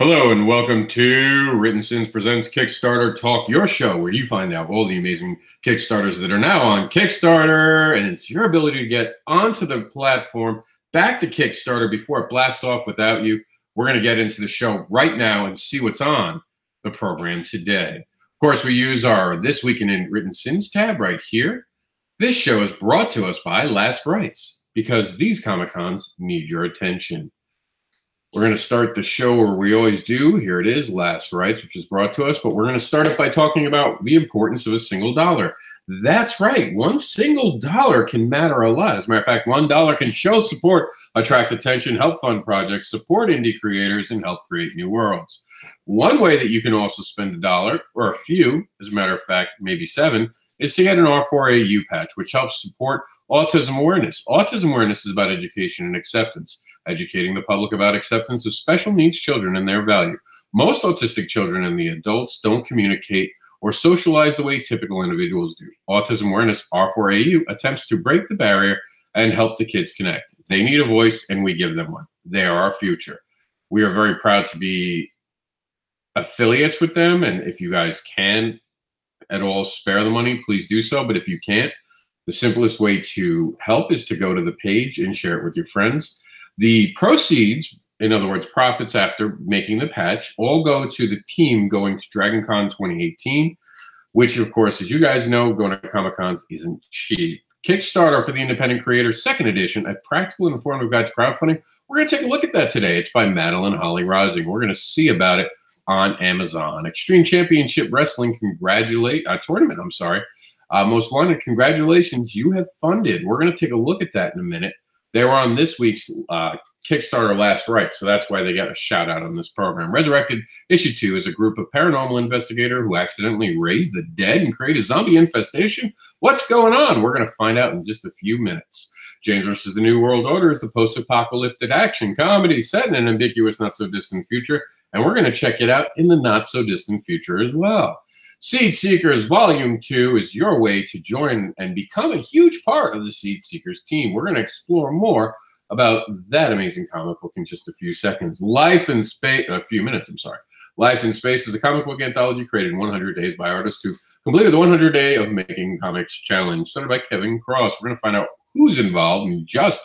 Hello and welcome to WrittenSiNs Presents Kickstarter Talk, your show where you find out all the amazing Kickstarters that are now on Kickstarter, and it's your ability to get onto the platform, back to Kickstarter before it blasts off without you. We're going to get into the show right now and see what's on the program today. Of course, we use our This Week in WrittenSiNs tab right here. This show is brought to us by Last Rights, because these Comic-Cons need your attention. We're going to start the show where we always do. Here it is, Last Rights, which is brought to us. But we're going to start it by talking about the importance of a single dollar. That's right. One single dollar can matter a lot. As a matter of fact, $1 can show support, attract attention, help fund projects, support indie creators, and help create new worlds. One way that you can also spend $1, or a few, as a matter of fact, maybe 7, is to get an R4AU patch, which helps support autism awareness. Autism awareness is about education and acceptance, educating the public about acceptance of special needs children and their value. Most autistic children and the adults don't communicate or socialize the way typical individuals do. Autism awareness, R4AU, attempts to break the barrier and help the kids connect. They need a voice, and we give them one. They are our future. We are very proud to be affiliates with them, and if you guys can at all spare the money, please do so. But if you can't, the simplest way to help is to go to the page and share it with your friends. The proceeds, in other words, profits after making the patch, all go to the team going to DragonCon 2018, which, of course, as you guys know, going to Comic-Cons isn't cheap. Kickstarter for the Independent Creator, 2nd edition, a practical and informative guide to crowdfunding. We're going to take a look at that today. It's by Madeline Holly Rising. We're going to see about it on Amazon. Extreme Championship Wrestling Tournament, Most Wanted, congratulations, you have funded. We're going to take a look at that in a minute. They were on this week's Kickstarter Last Rights, so that's why they got a shout out on this program. Resurrected Issue 2 is a group of paranormal investigator who accidentally raise the dead and create a zombie infestation. What's going on? We're going to find out in just a few minutes. James vs. the New World Order is the post-apocalyptic action comedy set in an ambiguous, not-so-distant future, and we're going to check it out in the not-so-distant future as well. Seed Seekers Volume 2 is your way to join and become a huge part of the Seed Seekers team. We're going to explore more about that amazing comic book in just a few seconds. Life in Space is a comic book anthology created in 100 days by artists who completed the 100 Day of Making Comics Challenge, started by Kevin Cross. We're going to find out who's involved in just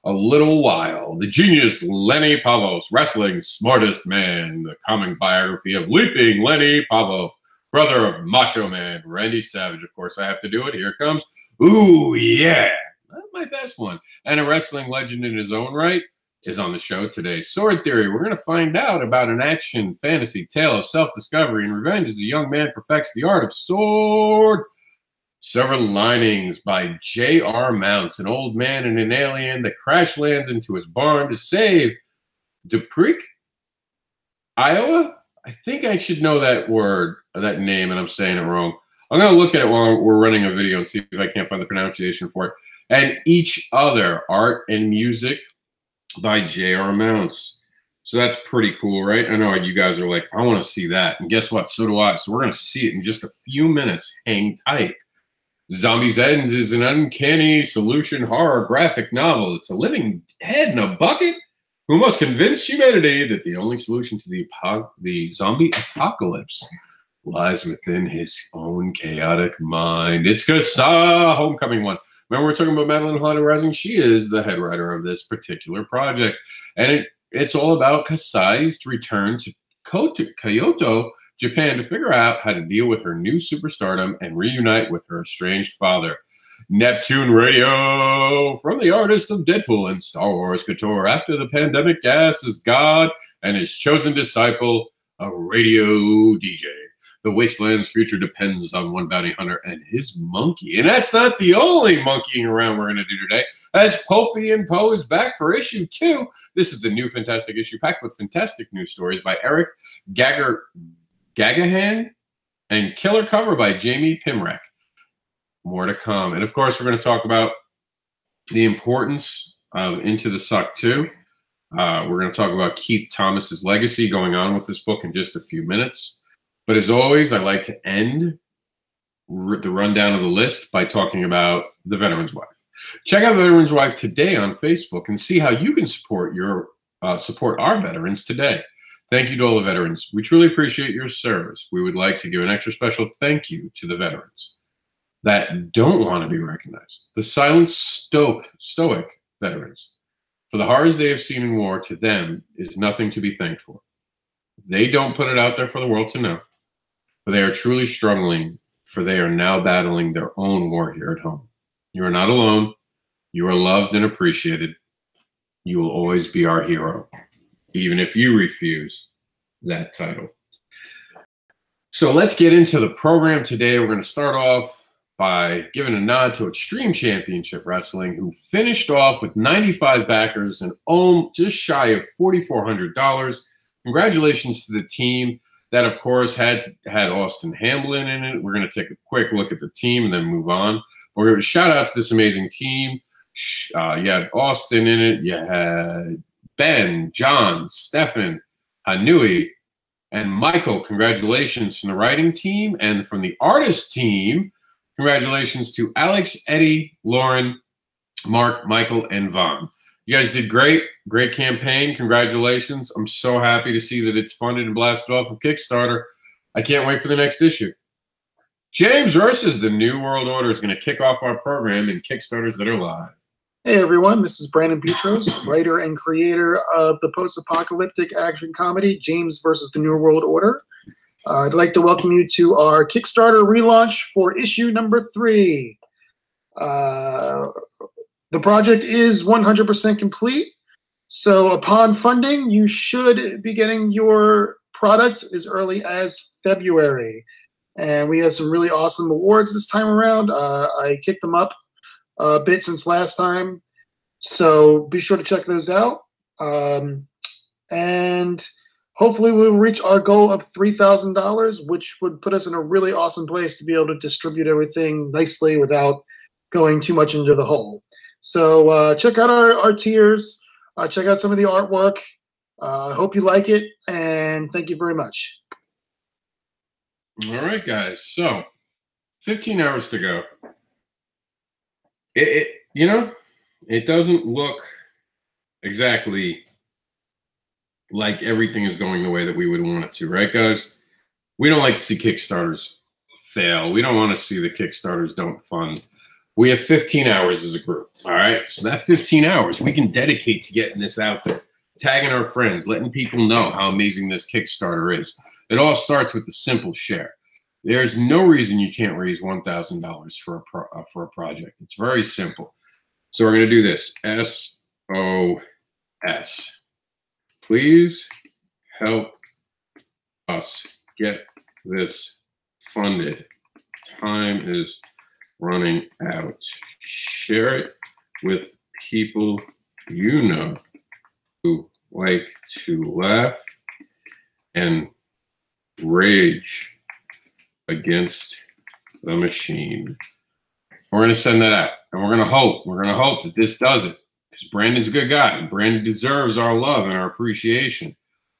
a little while. The genius Lenny Pavlos, wrestling's smartest man, the comic biography of Leaping Lenny Pavlov, brother of Macho Man Randy Savage. Of course, I have to do it. Here it comes. Ooh, yeah. Not my best one. And a wrestling legend in his own right is on the show today. Sword Theory. We're going to find out about an action fantasy tale of self-discovery and revenge as a young man perfects the art of sword. Silver Linings by J.R. Mounts, an old man and an alien that crash lands into his barn to save Dupreek, Iowa? I think I should know that word, that name, and I'm saying it wrong. I'm going to look at it while we're running a video and see if I can't find the pronunciation for it. And Each Other, Art and Music by J.R. Mounts. So that's pretty cool, right? I know you guys are like, I want to see that. And guess what? So do I. So we're going to see it in just a few minutes. Hang tight. Zombies Ends is an uncanny solution horror graphic novel. It's a living head in a bucket who must convince humanity that the only solution to the zombie apocalypse lies within his own chaotic mind. It's Kasa, Homecoming one. Remember, we're talking about Madeline Holly Rising? She is the head writer of this particular project. And it's all about Kasai's return to Kyoto, Japan, to figure out how to deal with her new superstardom and reunite with her estranged father. Neptune Radio, from the artist of Deadpool and Star Wars Couture. After the pandemic gas is God and his chosen disciple, a radio DJ. The Wasteland's future depends on one bounty hunter and his monkey. And that's not the only monkeying around we're going to do today, as Popey and Poe is back for issue 2. This is the new fantastic issue packed with fantastic news stories by Eric Gagahan and killer cover by Jamie Pimrak. More to come. And of course, we're going to talk about the importance of Into the Suck 2. We're going to talk about Keith Thomas's legacy going on with this book in just a few minutes. But as always, I like to end the rundown of the list by talking about The Veteran's Wife. Check out The Veteran's Wife today on Facebook and see how you can support our veterans today. Thank you to all the veterans. We truly appreciate your service. We would like to give an extra special thank you to the veterans that don't want to be recognized, the silent stoic veterans. For the horrors they have seen in war, to them is nothing to be thanked for. They don't put it out there for the world to know, but they are truly struggling, for they are now battling their own war here at home. You are not alone. You are loved and appreciated. You will always be our hero, even if you refuse that title. So let's get into the program today. We're going to start off by giving a nod to Extreme Championship Wrestling, who finished off with 95 backers and just shy of $4,400. Congratulations to the team. That, of course, had Austin Hamblin in it. We're going to take a quick look at the team and then move on. We're going to shout out to this amazing team. You had Austin in it. You had Ben, John, Stefan, Hanui, and Michael. Congratulations from the writing team. And from the artist team, congratulations to Alex, Eddie, Lauren, Mark, Michael, and Vaughn. You guys did great. Great campaign. Congratulations. I'm so happy to see that it's funded and blasted off of Kickstarter. I can't wait for the next issue. James versus the New World Order is going to kick off our program in Kickstarters that are live. Hey everyone, this is Brandon Petros, writer and creator of the post-apocalyptic action comedy James versus the New World Order. I'd like to welcome you to our Kickstarter relaunch for issue number 3. The project is 100% complete, so upon funding, you should be getting your product as early as February. And we have some really awesome awards this time around. I kicked them up a bit since last time, so be sure to check those out. And hopefully we'll reach our goal of $3,000, which would put us in a really awesome place to be able to distribute everything nicely without going too much into the hole. So check out our tiers. Check out some of the artwork. I hope you like it, and thank you very much. All right, guys. So 15 hours to go. It doesn't look exactly like everything is going the way that we would want it to, right, guys? We don't like to see Kickstarters fail. We don't want to see the Kickstarters don't fund. We have 15 hours as a group, all right? So that 15 hours we can dedicate to getting this out there, tagging our friends, letting people know how amazing this Kickstarter is. It all starts with the simple share. There's no reason you can't raise $1,000 for a project. It's very simple. So we're going to do this. SOS. Please help us get this funded. Time is running out. Share it with people you know who like to laugh and rage against the machine. We're going to send that out, and we're going to hope that this does it, because Brandon's a good guy, and Brandon deserves our love and our appreciation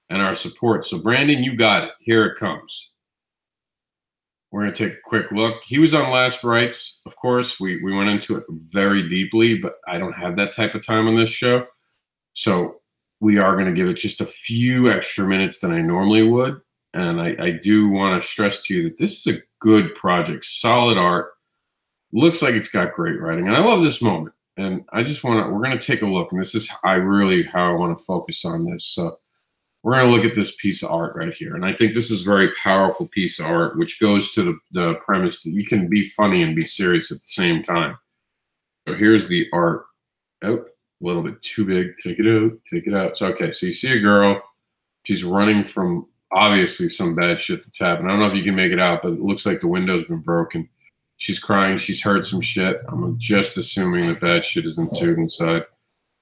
and our support. So Brandon, you got it. Here it comes. We're going to take a quick look. He was on Last Rites, of course. We went into it very deeply, but I don't have that type of time on this show. So we are going to give it just a few extra minutes than I normally would. And I do want to stress to you that this is a good project, solid art. Looks like it's got great writing. And I love this moment. And I just want to, we're going to take a look. And this is how I want to focus on this. So we're going to look at this piece of art right here. And I think this is a very powerful piece of art, which goes to the premise that you can be funny and be serious at the same time. So here's the art. Oh, a little bit too big. Take it out. Take it out. So, okay. So you see a girl. She's running from obviously some bad shit that's happened. I don't know if you can make it out, but it looks like the window's been broken. She's crying. She's heard some shit. I'm just assuming that bad shit is ensued inside.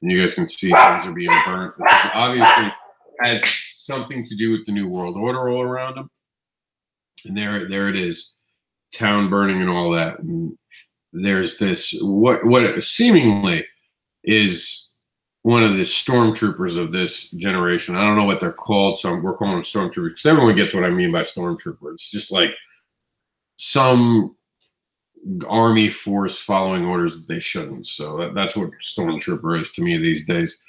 And you guys can see things are being burnt. This obviously has something to do with the New World Order all around them. And there it is. Town burning and all that. And there's this, what seemingly is one of the stormtroopers of this generation. I don't know what they're called, so we're calling them stormtroopers, because everyone gets what I mean by stormtrooper. It's just like some army force following orders that they shouldn't. So that's what stormtrooper is to me these days.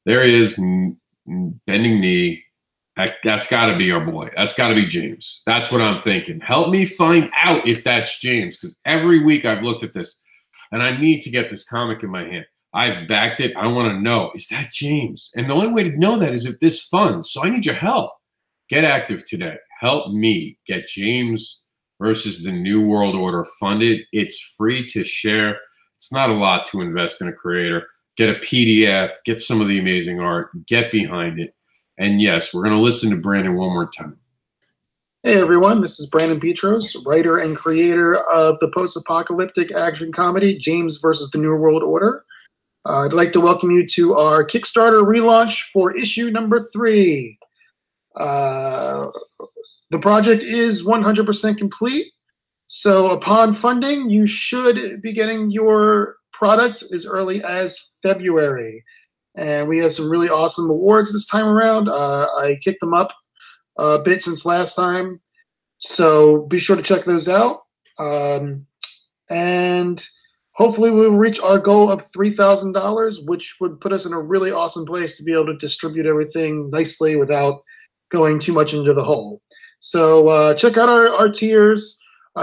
There he is, bending knee, That's got to be our boy. That's got to be James. That's what I'm thinking. Help me find out if that's James, because every week I've looked at this, and I need to get this comic in my hand. I've backed it. I want to know, is that James? And the only way to know that is if this funds. So I need your help. Get active today. Help me get James versus the New World Order funded. It's free to share. It's not a lot to invest in a creator. Get a PDF, get some of the amazing art, get behind it. And yes, we're going to listen to Brandon one more time. Hey everyone, this is Brandon Petros, writer and creator of the post-apocalyptic action comedy James versus the New World Order. I'd like to welcome you to our Kickstarter relaunch for issue number 3. The project is 100% complete, so upon funding, you should be getting your product as early as February. And we have some really awesome awards this time around. I kicked them up a bit since last time, so be sure to check those out. And hopefully we'll reach our goal of $3,000, which would put us in a really awesome place to be able to distribute everything nicely without going too much into the hole. So check out our tiers.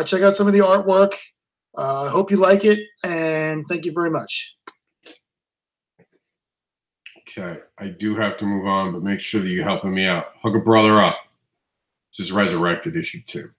Check out some of the artwork. I hope you like it, and thank you very much. Okay, I do have to move on, but make sure that you're helping me out. Hook a brother up. This is Resurrected issue 2.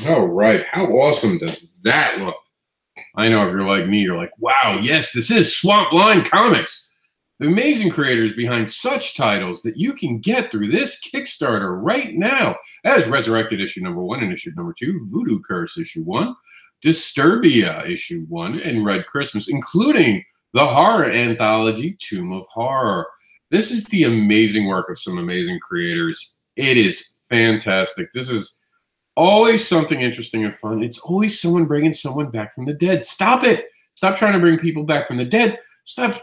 All right, how awesome does that look? I know if you're like me, you're like, wow, yes, this is Swamp Line Comics. The amazing creators behind such titles that you can get through this Kickstarter right now, as Resurrected issue number 1 and issue number 2, Voodoo Curse issue 1, Disturbia issue 1, and Red Christmas, including the horror anthology Tomb of Horror. This is the amazing work of some amazing creators. It is fantastic. This is always something interesting and fun. It's always someone bringing someone back from the dead. Stop it. Stop trying to bring people back from the dead. Stop.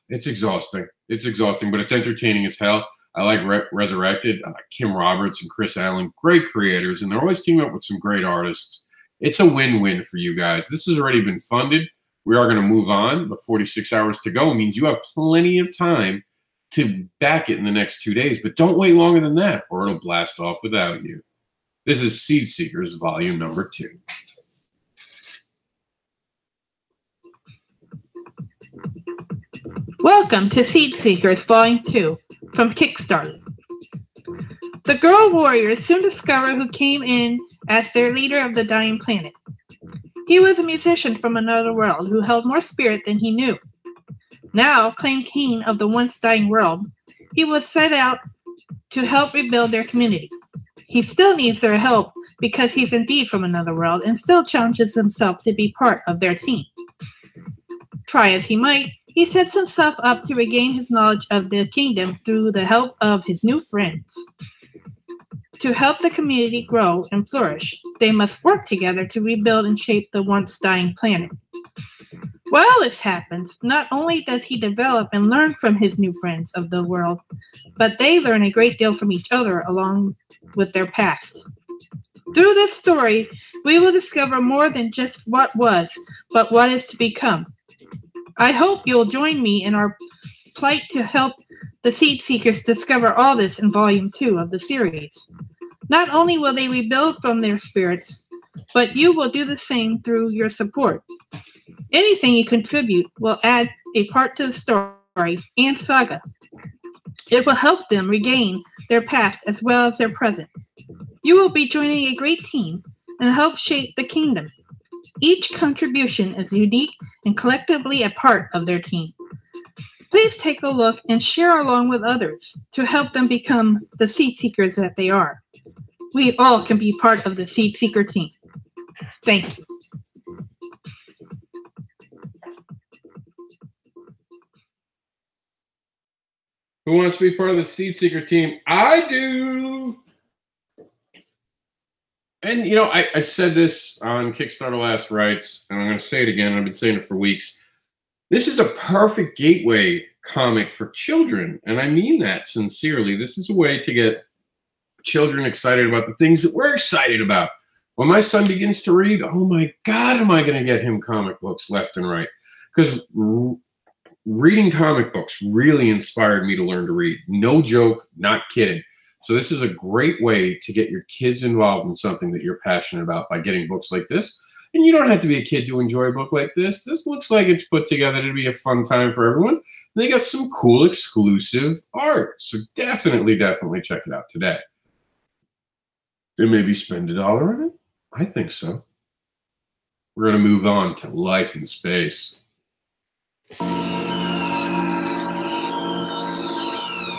It's exhausting. It's exhausting, but it's entertaining as hell. I like Resurrected. Kim Roberts and Chris Allen, great creators, and they're always teaming up with some great artists. It's a win-win for you guys. This has already been funded. We are going to move on, but 46 hours to go means you have plenty of time to back it in the next 2 days, but don't wait longer than that, or it'll blast off without you. This is Seed Seekers, volume number 2. Welcome to Seed Seekers Volume 2 from Kickstarter. The girl warriors soon discover who came in as their leader of the dying planet. He was a musician from another world who held more spirit than he knew. Now, claimed king of the once dying world, he was set out to help rebuild their community. He still needs their help because he's indeed from another world and still challenges himself to be part of their team. Try as he might, he sets himself up to regain his knowledge of the kingdom through the help of his new friends. To help the community grow and flourish, they must work together to rebuild and shape the once dying planet. While this happens, not only does he develop and learn from his new friends of the world, but they learn a great deal from each other along with their past. Through this story, we will discover more than just what was, but what is to become. I hope you'll join me in our plight to help the Seed Seekers discover all this in Volume 2 of the series. Not only will they rebuild from their spirits, but you will do the same through your support. Anything you contribute will add a part to the story and saga. It will help them regain their past as well as their present. You will be joining a great team and help shape the kingdom. Each contribution is unique and collectively a part of their team. Please take a look and share along with others to help them become the Seed Seekers that they are. We all can be part of the Seed Seeker team. Thank you. Who wants to be part of the Seed Seeker team? I do. And, you know, I said this on Kickstarter Last Rights, and I'm going to say it again. I've been saying it for weeks. This is a perfect gateway comic for children, and I mean that sincerely. This is a way to get children excited about the things that we're excited about. When my son begins to read, oh my God, am I going to get him comic books left and right? Because reading comic books really inspired me to learn to read. No joke, not kidding. So this is a great way to get your kids involved in something that you're passionate about by getting books like this. And you don't have to be a kid to enjoy a book like this. This looks like it's put together to be a fun time for everyone. And they got some cool exclusive art. So definitely, definitely check it out today. And maybe spend $1 on it? I think so. We're going to move on to Life in Space.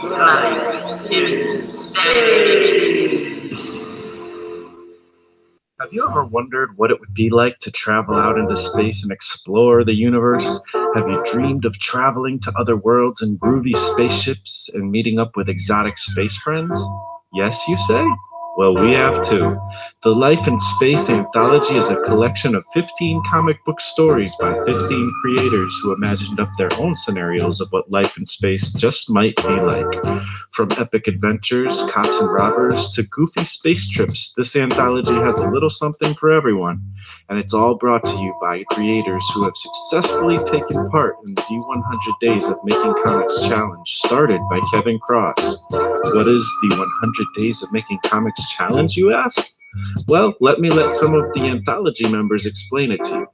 Life in Space. Have you ever wondered what it would be like to travel out into space and explore the universe? Have you dreamed of traveling to other worlds in groovy spaceships and meeting up with exotic space friends? Yes, you say? Well, we have too. The Life in Space anthology is a collection of 15 comic book stories by 15 creators who imagined up their own scenarios of what life in space just might be like. From epic adventures, cops and robbers, to goofy space trips, this anthology has a little something for everyone. And it's all brought to you by creators who have successfully taken part in the 100 Days of Making Comics Challenge, started by Kevin Cross. What is the 100 Days of Making Comics Challenge, you ask? Well, let some of the anthology members explain it to you.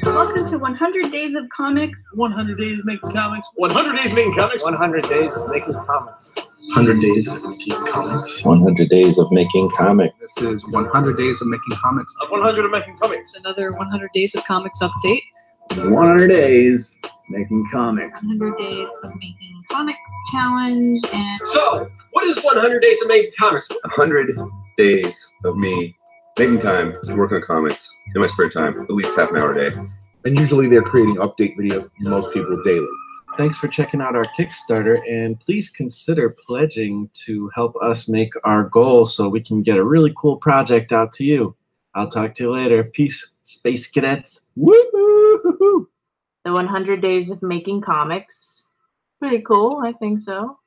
Welcome to 100 Days of Comics. 100 Days of Making Comics. 100 Days of Making Comics. 100 Days of Making Comics. 100 Days of Making Comics. 100 Days of Making Comics. This is 100 Days of Making Comics. 100 of Making Comics. Another 100 Days of Comics update. 100 Days Making Comics. 100 Days of Making Comics Challenge. And So, what is 100 Days of Making Comics? 100 days of me making time to work on comics in my spare time, at least half an hour a day. And usually they're creating update videos, most people daily. Thanks for checking out our Kickstarter, and please consider pledging to help us make our goal so we can get a really cool project out to you. I'll talk to you later. Peace, Space Cadets. Woo-hoo! The 100 Days of Making Comics. Pretty cool, I think so.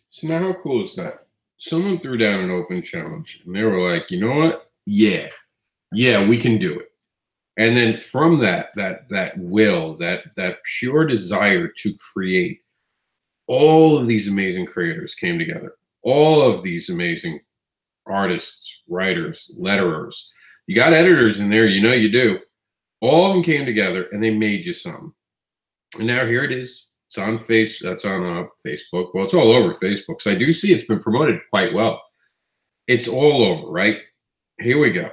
So now how cool is that? Someone threw down an open challenge, and they were like, you know what? Yeah, we can do it. And then from that will, that pure desire to create, all of these amazing creators came together. All of these amazing artists, writers, letterers. You got editors in there, you know you do. All of them came together and they made you something. And now here it is. It's on Facebook. Well, it's all over Facebook. So I do see it's been promoted quite well. It's all over, right? Here we go.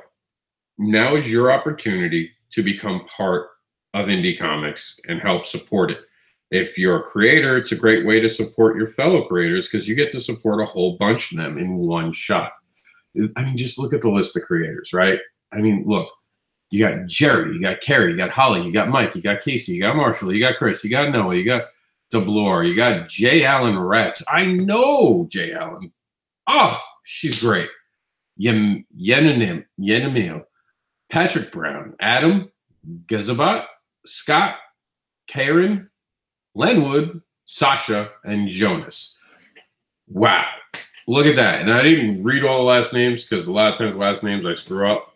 Now is your opportunity to become part of indie comics and help support it. If you're a creator, it's a great way to support your fellow creators because you get to support a whole bunch of them in one shot. I mean, just look at the list of creators, right? I mean, look, You got Jerry, you got Carrie, you got Holly, you got Mike, you got Casey, you got Marshall, you got Chris, you got Noah, you got DeBlore, you got Jay Allen Ratz. I know Jay Allen. Oh, she's great. Yenamil, Patrick Brown, Adam, Gezabat, Scott, Karen, Lenwood, Sasha, and Jonas. Wow. Look at that. And I didn't read all the last names because a lot of times last names I screw up.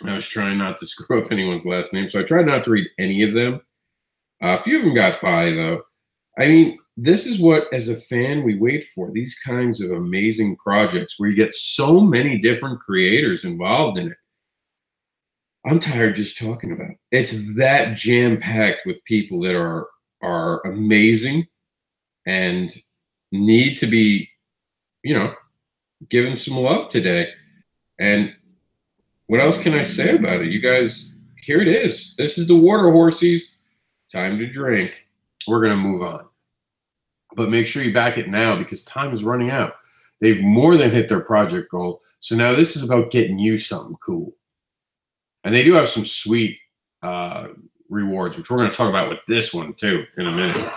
I was trying not to screw up anyone's last name, so I tried not to read any of them. A few of them got by, though. I mean, this is what, as a fan, we wait for. These kinds of amazing projects where you get so many different creators involved in it. I'm tired just talking about it. It's that jam-packed with people that are amazing and need to be, you know, given some love today. And what else can I say about it? You guys, here it is. This is the Water Horsies. Time to drink. We're going to move on. But make sure you back it now because time is running out. They've more than hit their project goal. So now this is about getting you something cool. And they do have some sweet rewards, which we're going to talk about with this one, too, in a minute.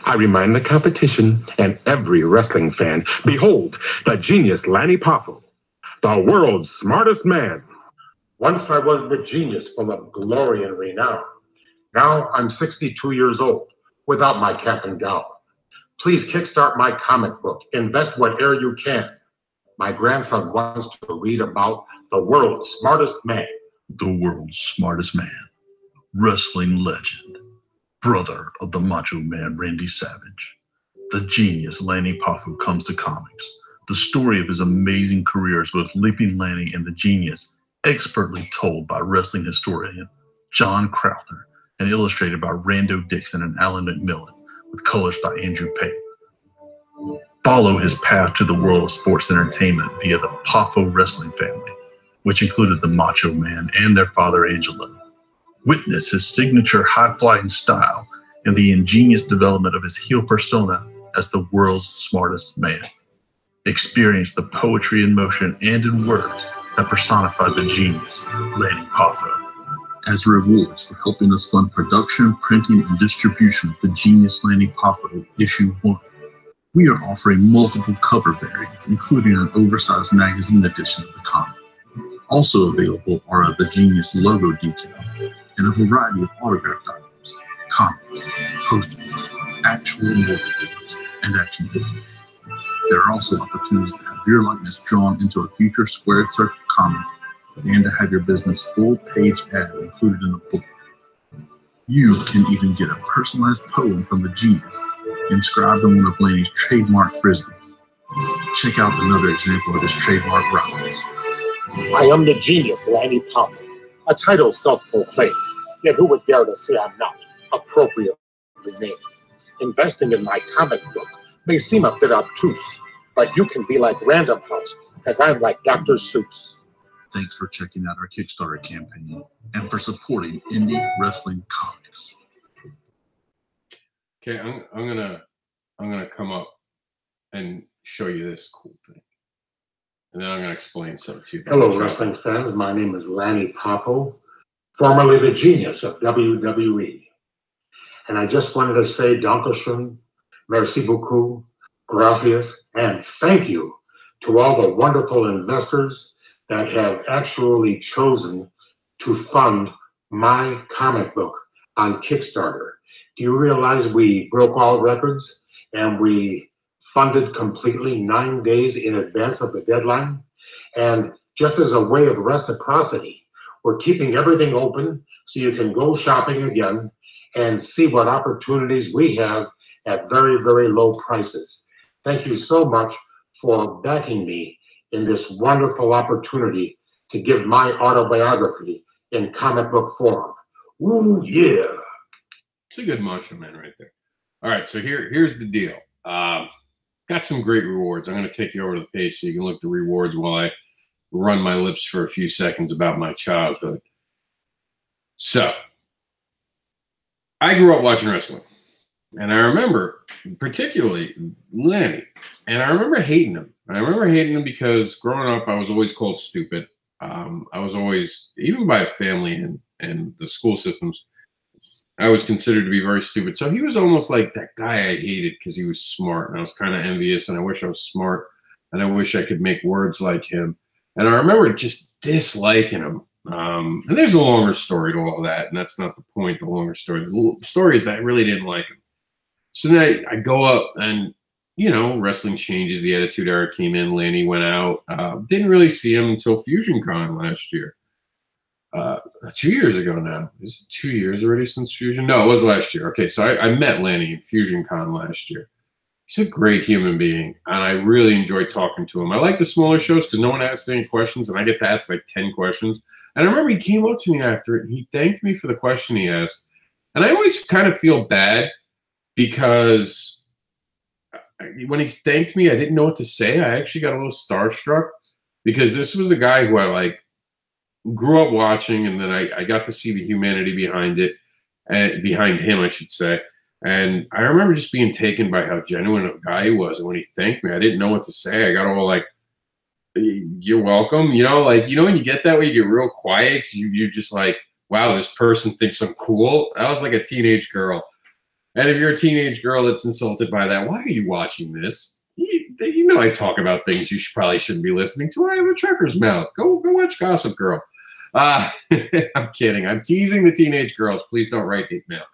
I remind the competition and every wrestling fan, behold, the genius Lanny Poffo, the world's smartest man. Once I was the genius full of glory and renown. Now I'm 62 years old, without my cap and gown. Please kickstart my comic book. Invest whatever you can. My grandson wants to read about the world's smartest man. The world's smartest man. Wrestling legend. Brother of the Macho Man Randy Savage. The genius Lanny Poffo comes to comics. The story of his amazing career as both Leaping Lanny and the Genius, expertly told by wrestling historian John Crowther and illustrated by Rando Dixon and Alan McMillan, with colors by Andrew Payne. Follow his path to the world of sports entertainment via the Poffo wrestling family, which included the Macho Man and their father Angelo. Witness his signature high-flying style and the ingenious development of his heel persona as the world's smartest man. Experience the poetry in motion and in words that personified the genius, Lanny Poffo. As rewards for helping us fund production, printing, and distribution of the Genius Lanny Poffo Issue 1, we are offering multiple cover variants, including an oversized magazine edition of the comic. Also available are the Genius logo decal and a variety of autographed items, comics, posters, actual multi-boards, and action figures. There are also opportunities to have your likeness drawn into a future squared circle comic and to have your business full-page ad included in the book. You can even get a personalized poem from the Genius inscribed on one of Lanny's trademark frisbees. Check out another example of his trademark rhymes. I am the genius Lanny Poffo, a title self-proclaimed, yet who would dare to say I'm not appropriately named? Investing in my comic book may seem a bit obtuse, but you can be like Random House, as I'm like Dr. Seuss. Thanks for checking out our Kickstarter campaign and for supporting indie wrestling comics. Okay, I'm gonna come up and show you this cool thing, and then I'm gonna explain something to you. Hello, wrestling fans. My name is Lanny Poffo, formerly the genius of WWE, and I just wanted to say Dankeschön, merci beaucoup, gracias, and thank you to all the wonderful investors that have actually chosen to fund my comic book on Kickstarter. Do you realize we broke all records and we funded completely 9 days in advance of the deadline? And just as a way of reciprocity, we're keeping everything open so you can go shopping again and see what opportunities we have at very, very low prices. Thank you so much for backing me in this wonderful opportunity to give my autobiography in comic book form. Ooh, yeah. It's a good Macho Man right there. All right, so here's the deal. Got some great rewards. I'm going to take you over to the page so you can look at the rewards while I run my lips for a few seconds about my childhood. So, I grew up watching wrestling. And I remember particularly Lanny, and I remember hating him. And I remember hating him because growing up, I was always called stupid. I was always, even by family and the school systems, I was considered to be very stupid. So he was almost like that guy I hated because he was smart. And I was kind of envious, and I wish I was smart, and I wish I could make words like him. And I remember just disliking him. And there's a longer story to all that, and that's not the point, the longer story. The story is that I really didn't like him. So then I go up, and, you know, wrestling changes. The Attitude Era came in. Lanny went out. Didn't really see him until Fusion Con last year. 2 years ago now. Is it 2 years already since Fusion? No, it was last year. Okay, so I met Lanny in Fusion Con last year. He's a great human being, and I really enjoy talking to him. I like the smaller shows because no one asks any questions, and I get to ask like 10 questions. And I remember he came up to me after it, and he thanked me for the question he asked. And I always kind of feel bad because when he thanked me, I didn't know what to say. I actually got a little starstruck because this was a guy who I like grew up watching, and then I got to see the humanity behind it, and behind him, I should say. And I remember just being taken by how genuine of a guy he was. And when he thanked me, I didn't know what to say. I got all like, "You're welcome." You know, like, you know, when you get that way, you get real quiet because you're just like, wow, this person thinks I'm cool. I was like a teenage girl. And if you're a teenage girl that's insulted by that, why are you watching this? You know I talk about things you probably shouldn't be listening to. I have a trucker's mouth. Go watch Gossip Girl. I'm kidding. I'm teasing the teenage girls. Please don't write hate mail.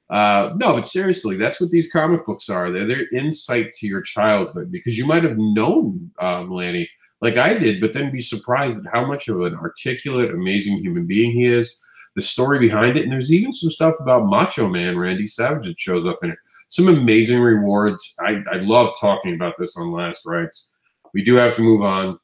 No, but seriously, that's what these comic books are. They're insight to your childhood, because you might have known Lanny like I did, but then be surprised at how much of an articulate, amazing human being he is, the story behind it. And there's even some stuff about Macho Man Randy Savage that shows up in it. Some amazing rewards. I love talking about this on Last Rights. We do have to move on.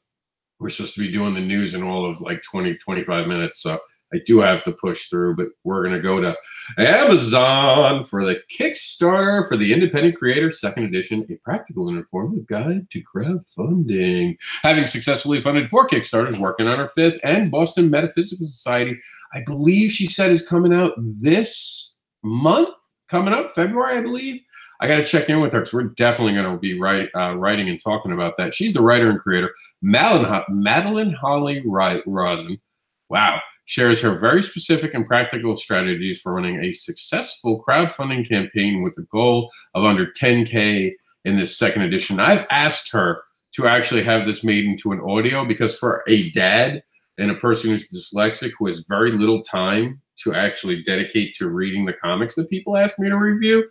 We're supposed to be doing the news in all of like 20, 25 minutes. So I do have to push through, but we're going to go to Amazon for the Kickstarter for the Independent Creator 2nd Edition, a practical and informative guide to crowdfunding. Having successfully funded 4 Kickstarters, working on her 5th, and Boston Metaphysical Society, I believe she said is coming out this month, coming up, February, I believe. I got to check in with her because we're definitely going to be writing and talking about that. She's the writer and creator. Madeline Holly Rosin. Wow. Shares her very specific and practical strategies for running a successful crowdfunding campaign with the goal of under 10K in this 2nd edition. I've asked her to actually have this made into an audio because for a dad and a person who's dyslexic who has very little time to actually dedicate to reading the comics that people ask me to review,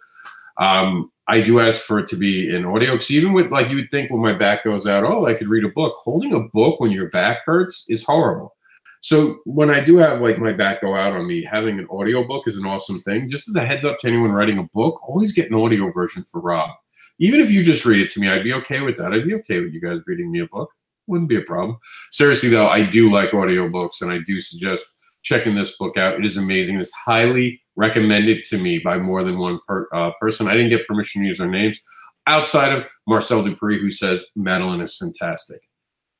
I do ask for it to be in audio. Because even with, like, you would think when my back goes out, oh, I could read a book. Holding a book when your back hurts is horrible. So when I do have like my back go out on me, having an audio book is an awesome thing. Just as a heads up to anyone writing a book, always get an audio version for Rob. Even if you just read it to me, I'd be okay with that. I'd be okay with you guys reading me a book. Wouldn't be a problem. Seriously though, I do like audio books, and I do suggest checking this book out. It is amazing. It's highly recommended to me by more than one person. I didn't get permission to use their names outside of Marcel Dupree, who says Madeline is fantastic.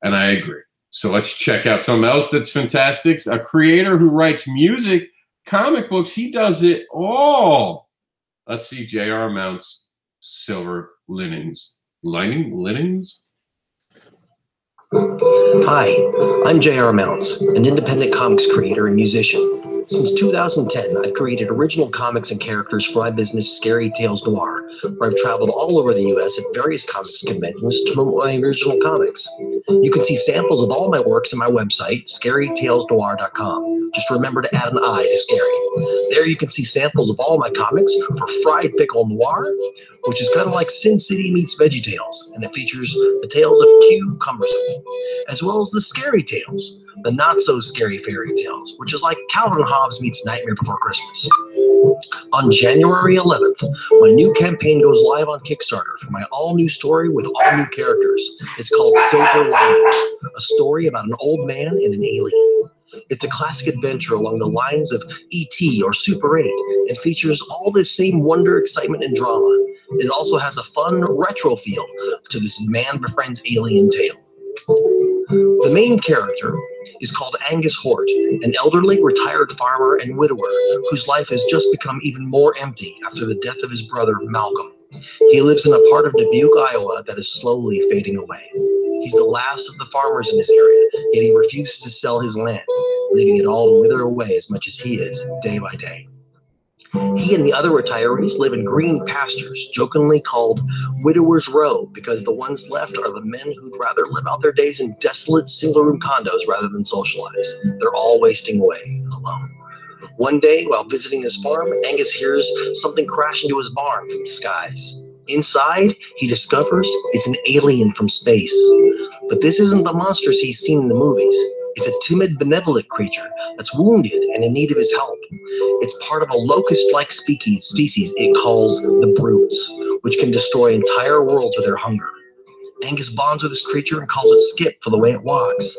And I agree. So let's check out something else that's fantastic. A creator who writes music, comic books, he does it all. Let's see J.R. Mount's Silver Linings. Linings? Hi, I'm J.R. Mounts, an independent comics creator and musician. Since 2010, I've created original comics and characters for my business, Scary Tales Noir, where I've traveled all over the U.S. at various comics conventions to promote my original comics. You can see samples of all my works on my website, scarytalesnoir.com. Just remember to add an I to scary. There you can see samples of all my comics for Fried Pickle Noir, which is kind of like Sin City meets VeggieTales, and it features the tales of Q Cumbersome, as well as the Scary Tales, the not-so-scary fairy tales, which is like Calvin Hobbes meets Nightmare Before Christmas. On January 11th, my new campaign goes live on Kickstarter for my all-new story with all-new characters. It's called Silver Linings, a story about an old man and an alien. It's a classic adventure along the lines of E.T. or Super 8 and features all the same wonder, excitement, and drama. It also has a fun retro feel to this man befriends alien tale. The main character is called Angus Hort, an elderly retired farmer and widower whose life has just become even more empty after the death of his brother, Malcolm. He lives in a part of Dubuque, Iowa that is slowly fading away. He's the last of the farmers in this area, yet he refuses to sell his land, leaving it all to wither away as much as he is, day by day. He and the other retirees live in green pastures, jokingly called Widower's Row, because the ones left are the men who'd rather live out their days in desolate single-room condos rather than socialize. They're all wasting away alone. One day, while visiting his farm, Angus hears something crash into his barn from the skies. Inside, he discovers it's an alien from space. But this isn't the monsters he's seen in the movies. It's a timid, benevolent creature that's wounded and in need of his help. It's part of a locust-like species it calls the Brutes, which can destroy entire worlds with their hunger. Angus bonds with this creature and calls it Skip for the way it walks.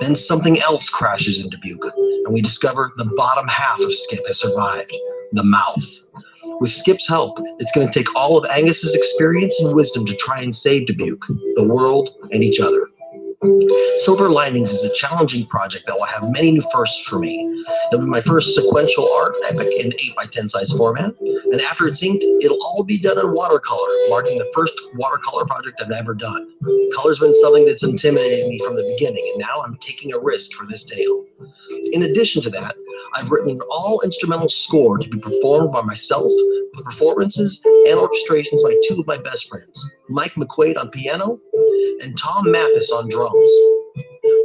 Then something else crashes into Dubuque, and we discover the bottom half of Skip has survived, the mouth. With Skip's help, it's going to take all of Angus's experience and wisdom to try and save Dubuque, the world, and each other. Silver Linings is a challenging project that will have many new firsts for me. It'll be my first sequential art epic in 8x10 size format, and after it's inked, it'll all be done in watercolor, marking the first watercolor project I've ever done. Color's been something that's intimidated me from the beginning, and now I'm taking a risk for this tale. In addition to that, I've written an all-instrumental score to be performed by myself, with performances and orchestrations by two of my best friends, Mike McQuaid on piano and Tom Mathis on drums.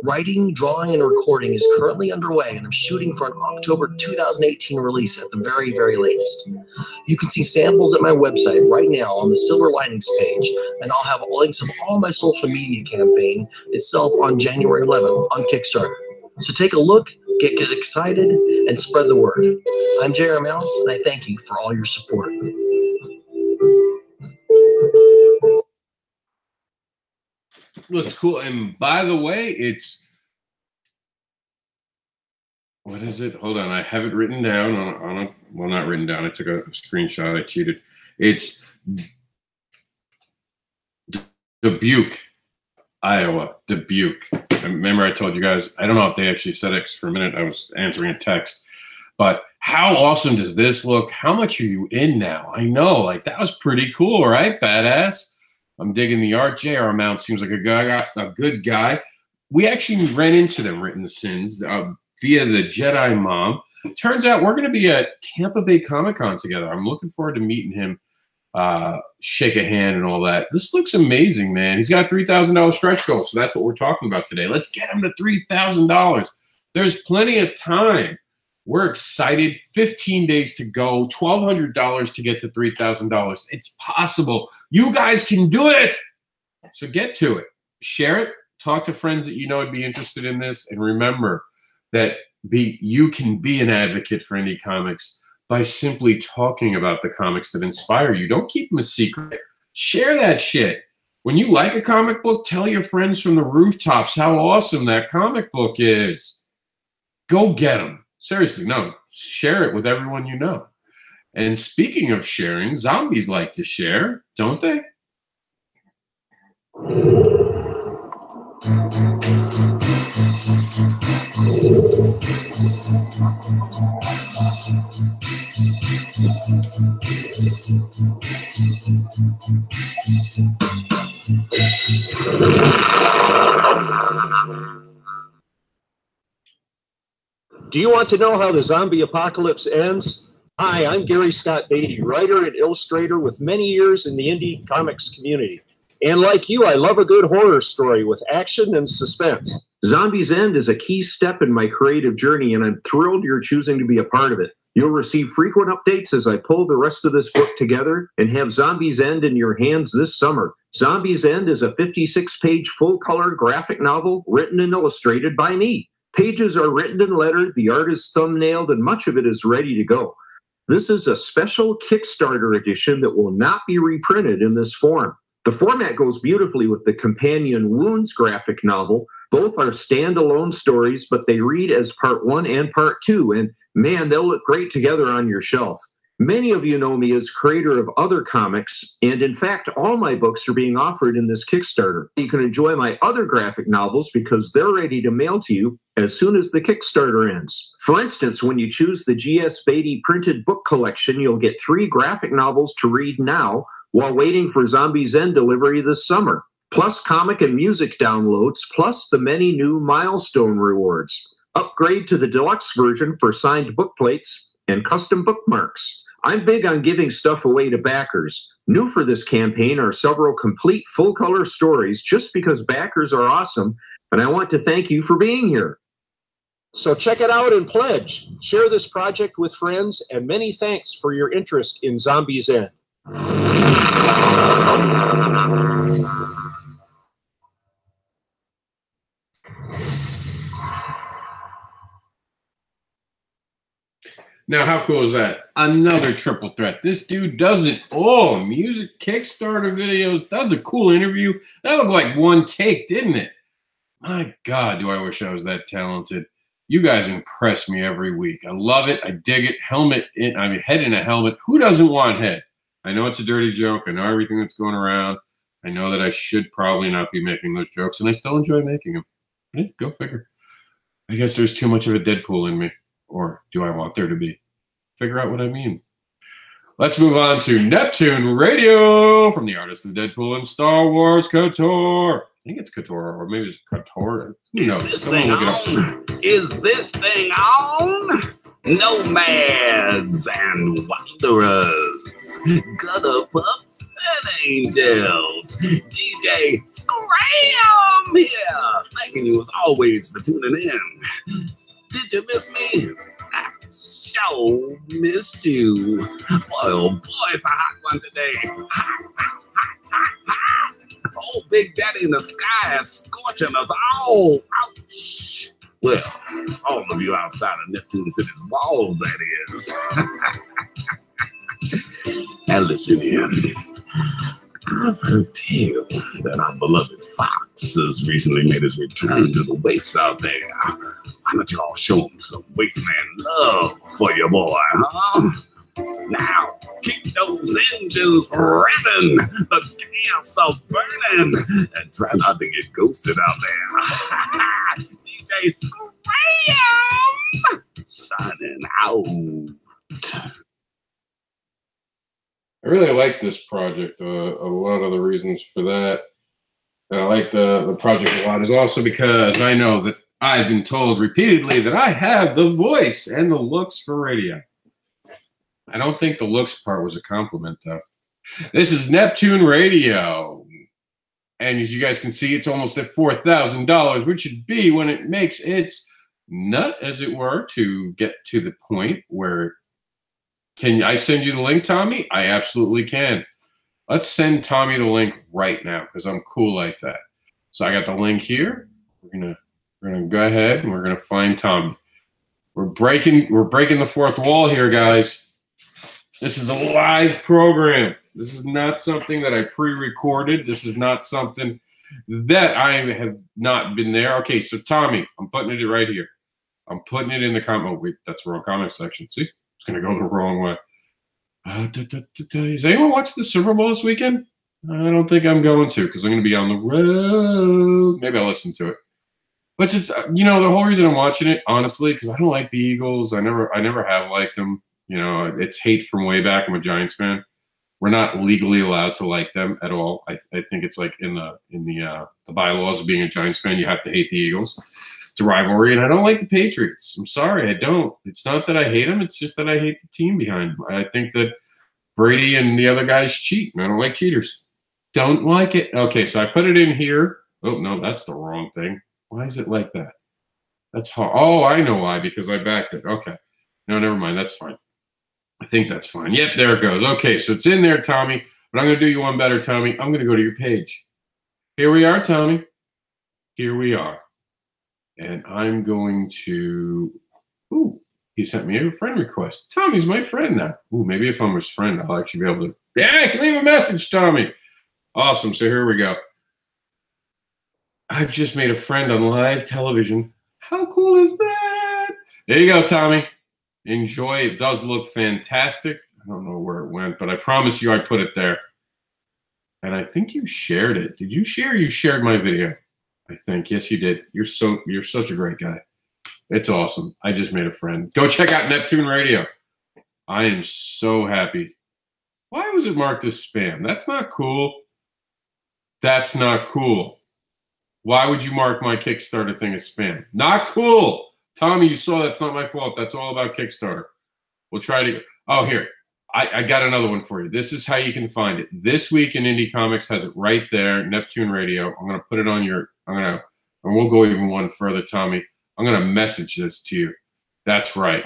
Writing, drawing, and recording is currently underway, and I'm shooting for an October 2018 release at the very, very latest. You can see samples at my website right now on the Silver Linings page, and I'll have links of all my social media campaign itself on January 11th on Kickstarter. So take a look, get excited, and spread the word. I'm J.R. Mounts, and I thank you for all your support. Looks cool. And by the way, it's, what is it? Hold on. I have it written down on a, well, not written down. I took a screenshot. I cheated. It's Dubuque, Iowa. Dubuque. Remember I told you guys, I don't know if they actually said X for a minute. I was answering a text. But how awesome does this look? How much are you in now? I know. Like, that was pretty cool, right? Badass. I'm digging the art. J.R. Mount seems like a good guy. We actually ran into them, WrittenSiNs, via the Jedi Mom. Turns out we're going to be at Tampa Bay Comic-Con together. I'm looking forward to meeting him, shake a hand and all that. This looks amazing, man. He's got a $3,000 stretch goal, so that's what we're talking about today. Let's get him to $3,000. There's plenty of time. We're excited. 15 days to go. $1,200 to get to $3,000. It's possible. You guys can do it. So get to it. Share it. Talk to friends that you know would be interested in this. And remember that you can be an advocate for indie comics by simply talking about the comics that inspire you. Don't keep them a secret. Share that shit. When you like a comic book, tell your friends from the rooftops how awesome that comic book is. Go get them. Seriously, no, share it with everyone you know. And speaking of sharing, zombies like to share, don't they? Do you want to know how the zombie apocalypse ends? Hi, I'm Gary Scott Beatty, writer and illustrator with many years in the indie comics community. And like you, I love a good horror story with action and suspense. Zombies End is a key step in my creative journey, and I'm thrilled you're choosing to be a part of it. You'll receive frequent updates as I pull the rest of this book together and have Zombies End in your hands this summer. Zombies End is a 56-page full-color graphic novel written and illustrated by me. Pages are written and lettered, the art is thumbnailed, and much of it is ready to go. This is a special Kickstarter edition that will not be reprinted in this form. The format goes beautifully with the companion Wounds graphic novel. Both are standalone stories, but they read as part 1 and part 2, and man, they'll look great together on your shelf. Many of you know me as creator of other comics, and in fact, all my books are being offered in this Kickstarter. You can enjoy my other graphic novels because they're ready to mail to you as soon as the Kickstarter ends. For instance, when you choose the G.S. Beatty printed book collection, you'll get 3 graphic novels to read now while waiting for Zombies End delivery this summer, plus comic and music downloads, plus the many new milestone rewards. Upgrade to the deluxe version for signed book plates and custom bookmarks. I'm big on giving stuff away to backers. New for this campaign are several complete full-color stories just because backers are awesome, and I want to thank you for being here. So check it out and pledge. Share this project with friends, and many thanks for your interest in Zombies End. Now, how cool is that? Another triple threat. This dude does it all. Music, Kickstarter videos, does a cool interview. That looked like one take, didn't it? My God, do I wish I was that talented. You guys impress me every week. I love it. I dig it. Head in a helmet. Who doesn't want head? I know it's a dirty joke. I know everything that's going around. I know that I should probably not be making those jokes, and I still enjoy making them. Yeah, go figure. I guess there's too much of a Deadpool in me. Or do I want there to be? Figure out what I mean. Let's move on to Neptune Radio from the artist of Deadpool and Star Wars, Couture. I think it's Couture, or maybe it's Couture. Who knows? Is this thing on? Is this thing on? Nomads and wanderers, gutter pups and angels, DJ Scram here, thanking you as always for tuning in. Did you miss me? I so missed you. Boy, oh boy, it's a hot one today. Hot, hot, hot, hot, hot. Oh, Big Daddy in the sky is scorching us all. Ouch. Well, all of you outside of Neptune City's walls, that is. And listen in. I've heard tell that our beloved Fox has recently made his return to the wastes out there. Why don't you all show him some wasteland love for your boy, huh? Now, keep those engines revving, the gas are burning, and try not to get ghosted out there. DJ Scram signing out. I really like this project. A lot of the reasons for that. And I like the project a lot is also because I know that I've been told repeatedly that I have the voice and the looks for radio. I don't think the looks part was a compliment, though. This is Neptune Radio. And as you guys can see, it's almost at $4,000, which should be when it makes its nut, as it were, to get to the point where... Can I send you the link, Tommy? I absolutely can. Let's send Tommy the link right now because I'm cool like that. So I got the link here. We're gonna go ahead and we're gonna find Tommy. We're breaking the fourth wall here, guys. This is a live program. This is not something that I pre-recorded. This is not something that I have not been there. Okay, so Tommy, I'm putting it right here. I'm putting it in the comment. Oh, wait, that's the wrong comment section. See? It's going to go the wrong way. Does anyone watch the Super Bowl this weekend? I don't think I'm going to because I'm going to be on the road. Maybe I'll listen to it. But it's, the whole reason I'm watching it, honestly, because I don't like the Eagles. I never have liked them. It's hate from way back. I'm a Giants fan. We're not legally allowed to like them at all. I think it's like in the bylaws of being a Giants fan, you have to hate the Eagles. It's a rivalry, and I don't like the Patriots. I'm sorry, I don't. It's not that I hate them. It's just that I hate the team behind them. I think that Brady and the other guys cheat, and I don't like cheaters. Don't like it. Okay, so I put it in here. Oh, no, that's the wrong thing. Why is it like that? That's hard. Oh, I know why, because I backed it. Okay. No, never mind. That's fine. I think that's fine. Yep, there it goes. Okay, so it's in there, Tommy, but I'm going to do you one better, Tommy. I'm going to go to your page. Here we are, Tommy. Here we are. And I'm going to, ooh, he sent me a friend request. Tommy's my friend now. Ooh, maybe if I'm his friend, I'll actually be able to, yeah, I can leave a message, Tommy. Awesome, so here we go. I've just made a friend on live television. How cool is that? There you go, Tommy. Enjoy. It does look fantastic. I don't know where it went, but I promise you I put it there. And I think you shared it. Did you share? You shared my video. I think. Yes, you did. You're such a great guy. It's awesome. I just made a friend. Go check out Neptune Radio. I am so happy. Why was it marked as spam? That's not cool. That's not cool. Why would you mark my Kickstarter thing as spam? Not cool. Tommy, you saw that's not my fault. That's all about Kickstarter. We'll try to. Oh, here. I got another one for you. This is how you can find it. This Week in Indie Comics has it right there, Neptune Radio. I'm going to put it on your, and we'll go even one further, Tommy. I'm going to message this to you. That's right.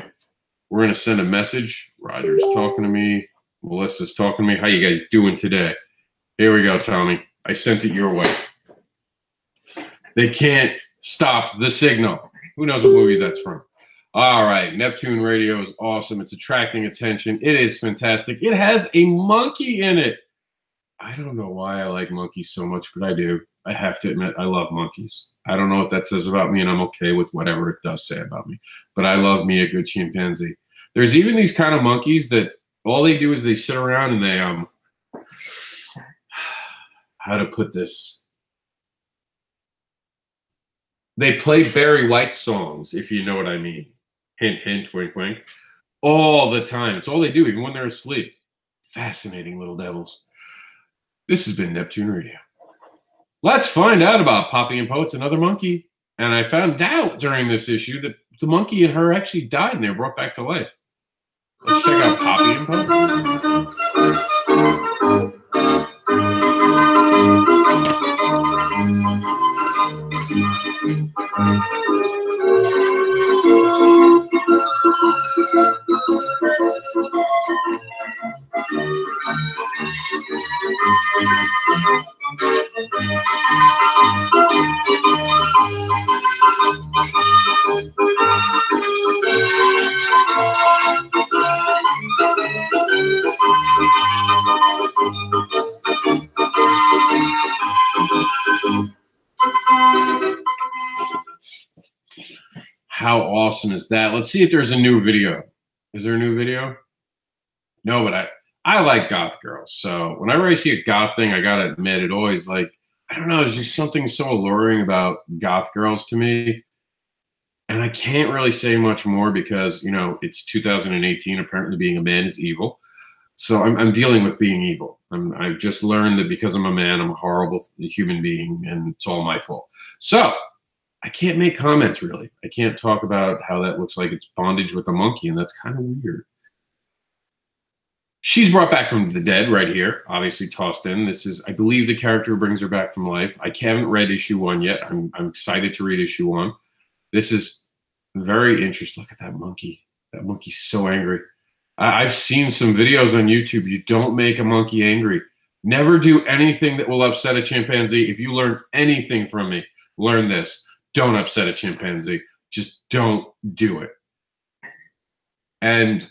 We're going to send a message. Roger's talking to me. Melissa's talking to me. How you guys doing today? Here we go, Tommy. I sent it your way. They can't stop the signal. Who knows what movie that's from? All right, Neptune Radio is awesome. It's attracting attention. It is fantastic. It has a monkey in it. I don't know why I like monkeys so much, but I do. I have to admit, I love monkeys. I don't know what that says about me, and I'm okay with whatever it does say about me. But I love me a good chimpanzee. There's even these kind of monkeys that all they do is they sit around and they, how to put this? They play Barry White songs, if you know what I mean. Hint, hint, wink, wink. All the time. It's all they do, even when they're asleep. Fascinating little devils. This has been Neptune Radio. Let's find out about Poppy and Poet's Another Monkey. And I found out during this issue that the monkey and her actually died and they were brought back to life. Let's check out Poppy and Poet. How awesome is that? Let's see if there's a new video. Is there a new video? No, but I like goth girls. So whenever I see a goth thing, I gotta admit, it always like, I don't know, it's just something so alluring about goth girls to me. And I can't really say much more because, you know, it's 2018. Apparently being a man is evil. So I'm dealing with being evil. I've just learned that because I'm a man, I'm a horrible human being and it's all my fault. So I can't make comments, really. I can't talk about how that looks like it's bondage with a monkey, and that's kind of weird. She's brought back from the dead right here, obviously tossed in. This is, I believe, the character who brings her back from life. I haven't read issue 1 yet. I'm excited to read issue 1. This is very interesting. Look at that monkey. That monkey's so angry. I've seen some videos on YouTube. You don't make a monkey angry. Never do anything that will upset a chimpanzee. If you learned anything from me, learn this. Don't upset a chimpanzee. Just don't do it. And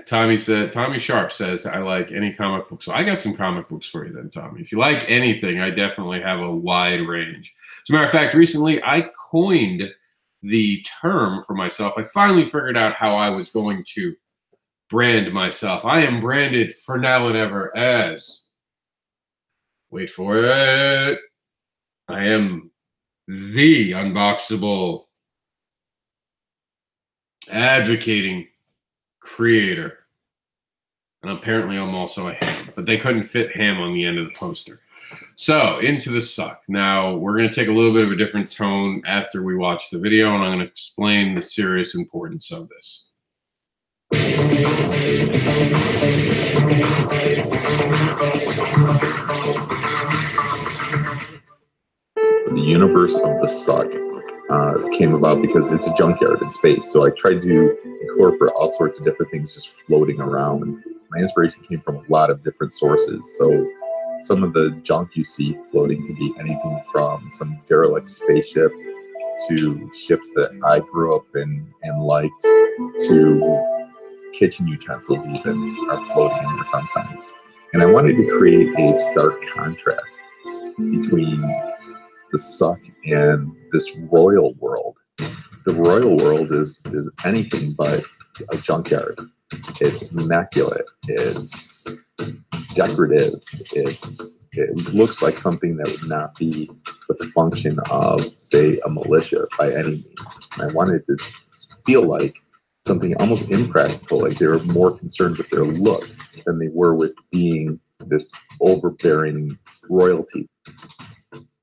Tommy Sharp says, I like any comic book. So I got some comic books for you then, Tommy. If you like anything, I definitely have a wide range. As a matter of fact, recently I coined the term for myself. I finally figured out how I was going to brand myself. I am branded for now and ever as, wait for it, I am the unboxable, advocating creator. And apparently I'm also a ham, but they couldn't fit ham on the end of the poster. So, into the suck. Now, we're going to take a little bit of a different tone after we watch the video, and I'm going to explain the serious importance of this. The universe of the suck came about because it's a junkyard in space. So I tried to incorporate all sorts of different things just floating around. My inspiration came from a lot of different sources. So some of the junk you see floating could be anything from some derelict spaceship to ships that I grew up in and liked, to kitchen utensils even are floating in there sometimes. And I wanted to create a stark contrast between the suck and this royal world. The royal world is anything but a junkyard. It's immaculate. It's decorative. It looks like something that would not be the function of, say, a militia by any means. And I wanted it to feel like something almost impractical, like they were more concerned with their look than they were with being this overbearing royalty.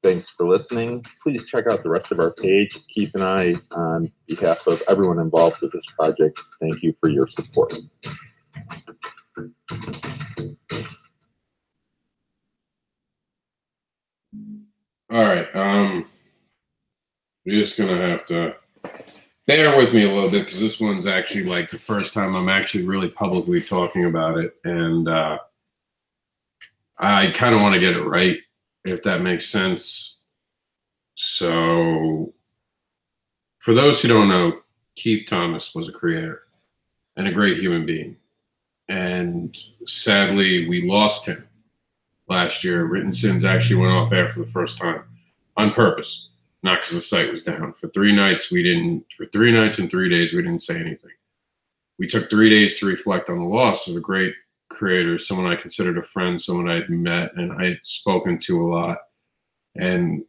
Thanks for listening. Please check out the rest of our page. Keith and I, on behalf of everyone involved with this project, thank you for your support. All right. You're just going to have to bear with me a little bit because this one's actually like the first time I'm actually really publicly talking about it. And I kind of want to get it right, if that makes sense. So for those who don't know, Keith Thomas was a creator and a great human being. And sadly, we lost him last year. WrittenSiNs actually went off air for the first time on purpose, not because the site was down. For 3 nights, for 3 nights and 3 days, we didn't say anything. We took 3 days to reflect on the loss of a great creator, someone I considered a friend, someone I had met and I had spoken to a lot. And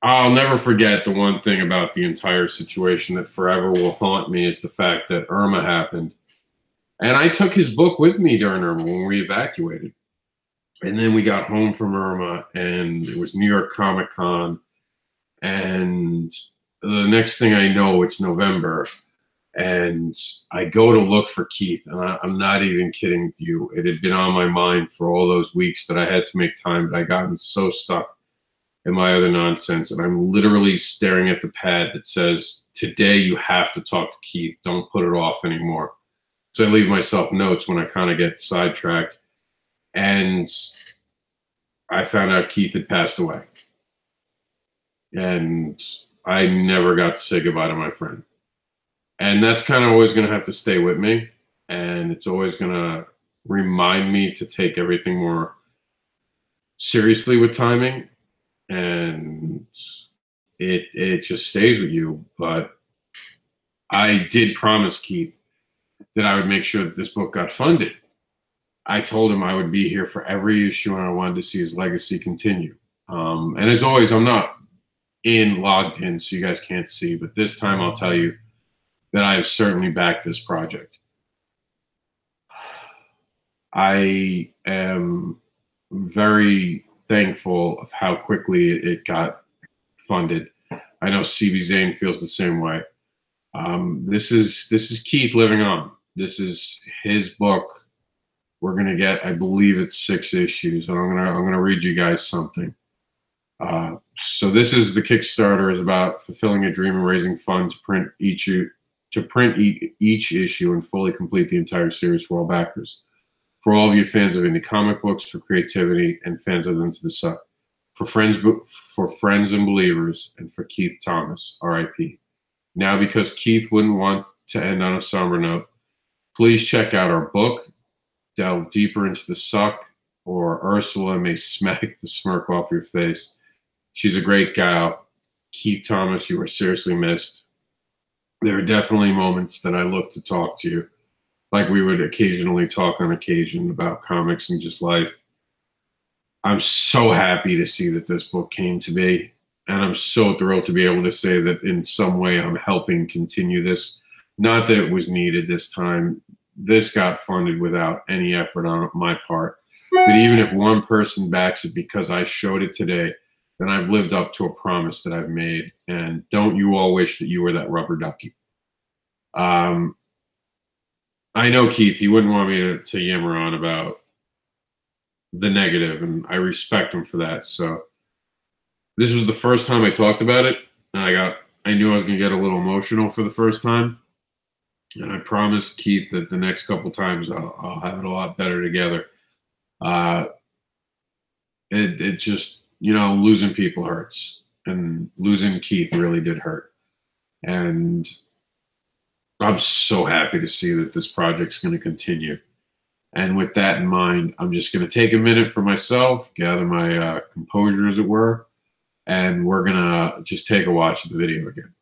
I'll never forget the one thing about the entire situation that forever will haunt me is the fact that Irma happened. And I took his book with me during Irma when we evacuated. And then we got home from Irma and it was New York Comic Con. And the next thing I know, it's November. And I go to look for Keith. And I'm not even kidding you. It had been on my mind for all those weeks that I had to make time, but I gotten so stuck in my other nonsense. And I'm literally staring at the pad that says, today you have to talk to Keith. Don't put it off anymore. So I leave myself notes when I kind of get sidetracked. And I found out Keith had passed away. And I never got to say goodbye to my friend. And that's kind of always going to have to stay with me. And it's always going to remind me to take everything more seriously with timing. And it just stays with you. But I did promise Keith that I would make sure that this book got funded. I told him I would be here for every issue and I wanted to see his legacy continue. And as always, I'm not logged in, so you guys can't see, but this time I'll tell you that I have certainly backed this project. I am very thankful of how quickly it got funded. I know CB Zane feels the same way. This is Keith living on. This is his book. We're gonna get, I believe it's 6 issues, and I'm gonna read you guys something. So this is the Kickstarter is about fulfilling a dream and raising funds to print each issue and fully complete the entire series for all backers. For all of you fans of indie comic books, for creativity, and fans of Into the Suck. For friends and believers, and for Keith Thomas, R.I.P. Now, because Keith wouldn't want to end on a somber note, please check out our book, delve deeper into the suck, or Ursula may smack the smirk off your face. She's a great gal. Keith Thomas, you are seriously missed. There are definitely moments that I look to talk to you, like we would occasionally talk on occasion about comics and just life. I'm so happy to see that this book came to be, and I'm so thrilled to be able to say that in some way I'm helping continue this. Not that it was needed this time. This got funded without any effort on my part. But even if one person backs it because I showed it today, then I've lived up to a promise that I've made. And don't you all wish that you were that rubber ducky? I know Keith, he wouldn't want me to yammer on about the negative, and I respect him for that. So this was the first time I talked about it, and I knew I was going to get a little emotional for the first time. And I promised Keith that the next couple times I'll have it a lot better together. It just, you know, losing people hurts, and losing Keith really did hurt. And I'm so happy to see that this project's going to continue. And with that in mind, I'm just going to take a minute for myself, gather my composure, as it were, and we're going to just take a watch of the video again.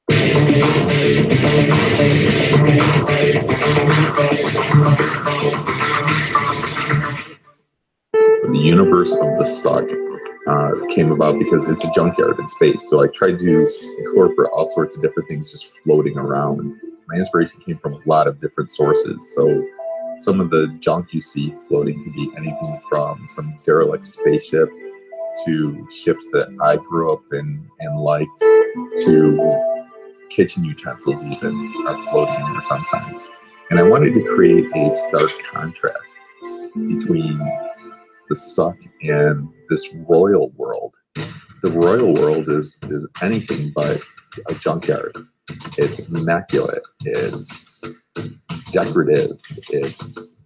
The universe of the suck came about because it's a junkyard in space. So I tried to incorporate all sorts of different things just floating around. My inspiration came from a lot of different sources. So some of the junk you see floating could be anything from some derelict spaceship to ships that I grew up in and liked, to kitchen utensils even are floating in there sometimes. And I wanted to create a stark contrast between the suck and this royal world. The royal world is anything but a junkyard. It's immaculate. It's decorative.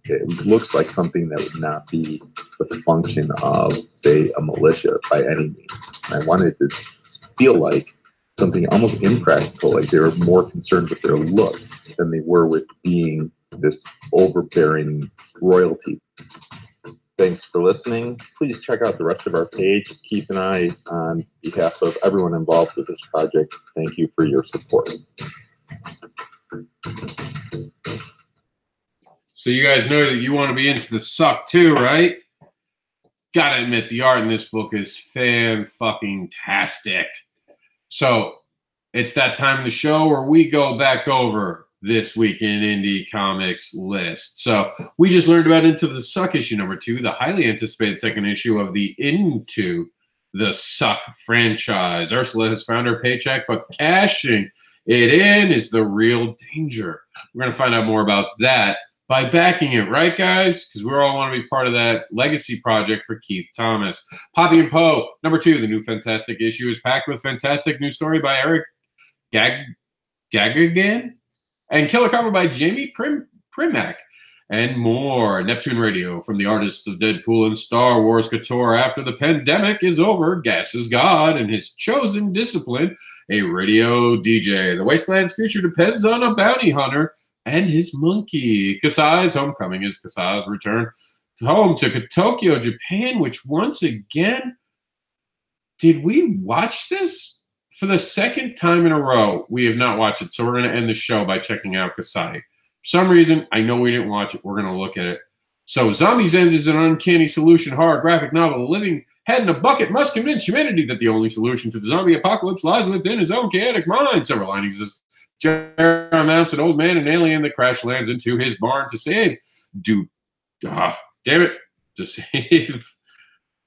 It looks like something that would not be the function of, say, a militia by any means. And I wanted it to feel like something almost impractical, like they were more concerned with their look than they were with being this overbearing royalty. Thanks for listening. Please check out the rest of our page. Keep an eye on behalf of everyone involved with this project. Thank you for your support. So you guys know that you want to be into the suck too, right? Gotta admit, the art in this book is fan-fucking-tastic. So it's that time of the show where we go back over this week in indie comics list. So we just learned about Into the Suck issue number 2, the highly anticipated second issue of the Into the Suck franchise. Ursula has found her paycheck, but cashing it in is the real danger. We're going to find out more about that by backing it, right, guys? Because we all want to be part of that legacy project for Keith Thomas. Poppy and Poe, number 2, the new fantastic issue is packed with fantastic new story by Eric Gagagan and killer cover by Jamie Primack, and more. Neptune Radio from the artists of Deadpool and Star Wars Couture. After the pandemic is over, gas is God and his chosen discipline, a radio DJ. The Wasteland's future depends on a bounty hunter and his monkey. Kasai's homecoming is Kasai's return home to Tokyo, Japan, which once again, did we watch this? For the second time in a row, we have not watched it, so we're going to end the show by checking out Kasai. For some reason, I know we didn't watch it. We're going to look at it. So, Zombies End is an uncanny solution horror graphic novel. A living head in a bucket must convince humanity that the only solution to the zombie apocalypse lies within his own chaotic mind. Silver linings is Jerry mounts an old man and alien that crash lands into his barn to save. Damn it. To save.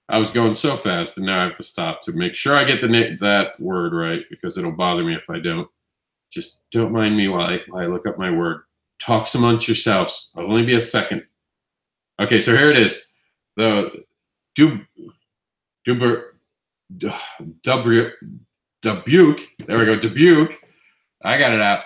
I was going so fast, and now I have to stop to make sure I get that word right, because it'll bother me if I don't. Just don't mind me while I look up my word. Talks amongst yourselves. I'll only be a second. Okay, so here it is. The Dubuque. There we go. Dubuque. I got it out.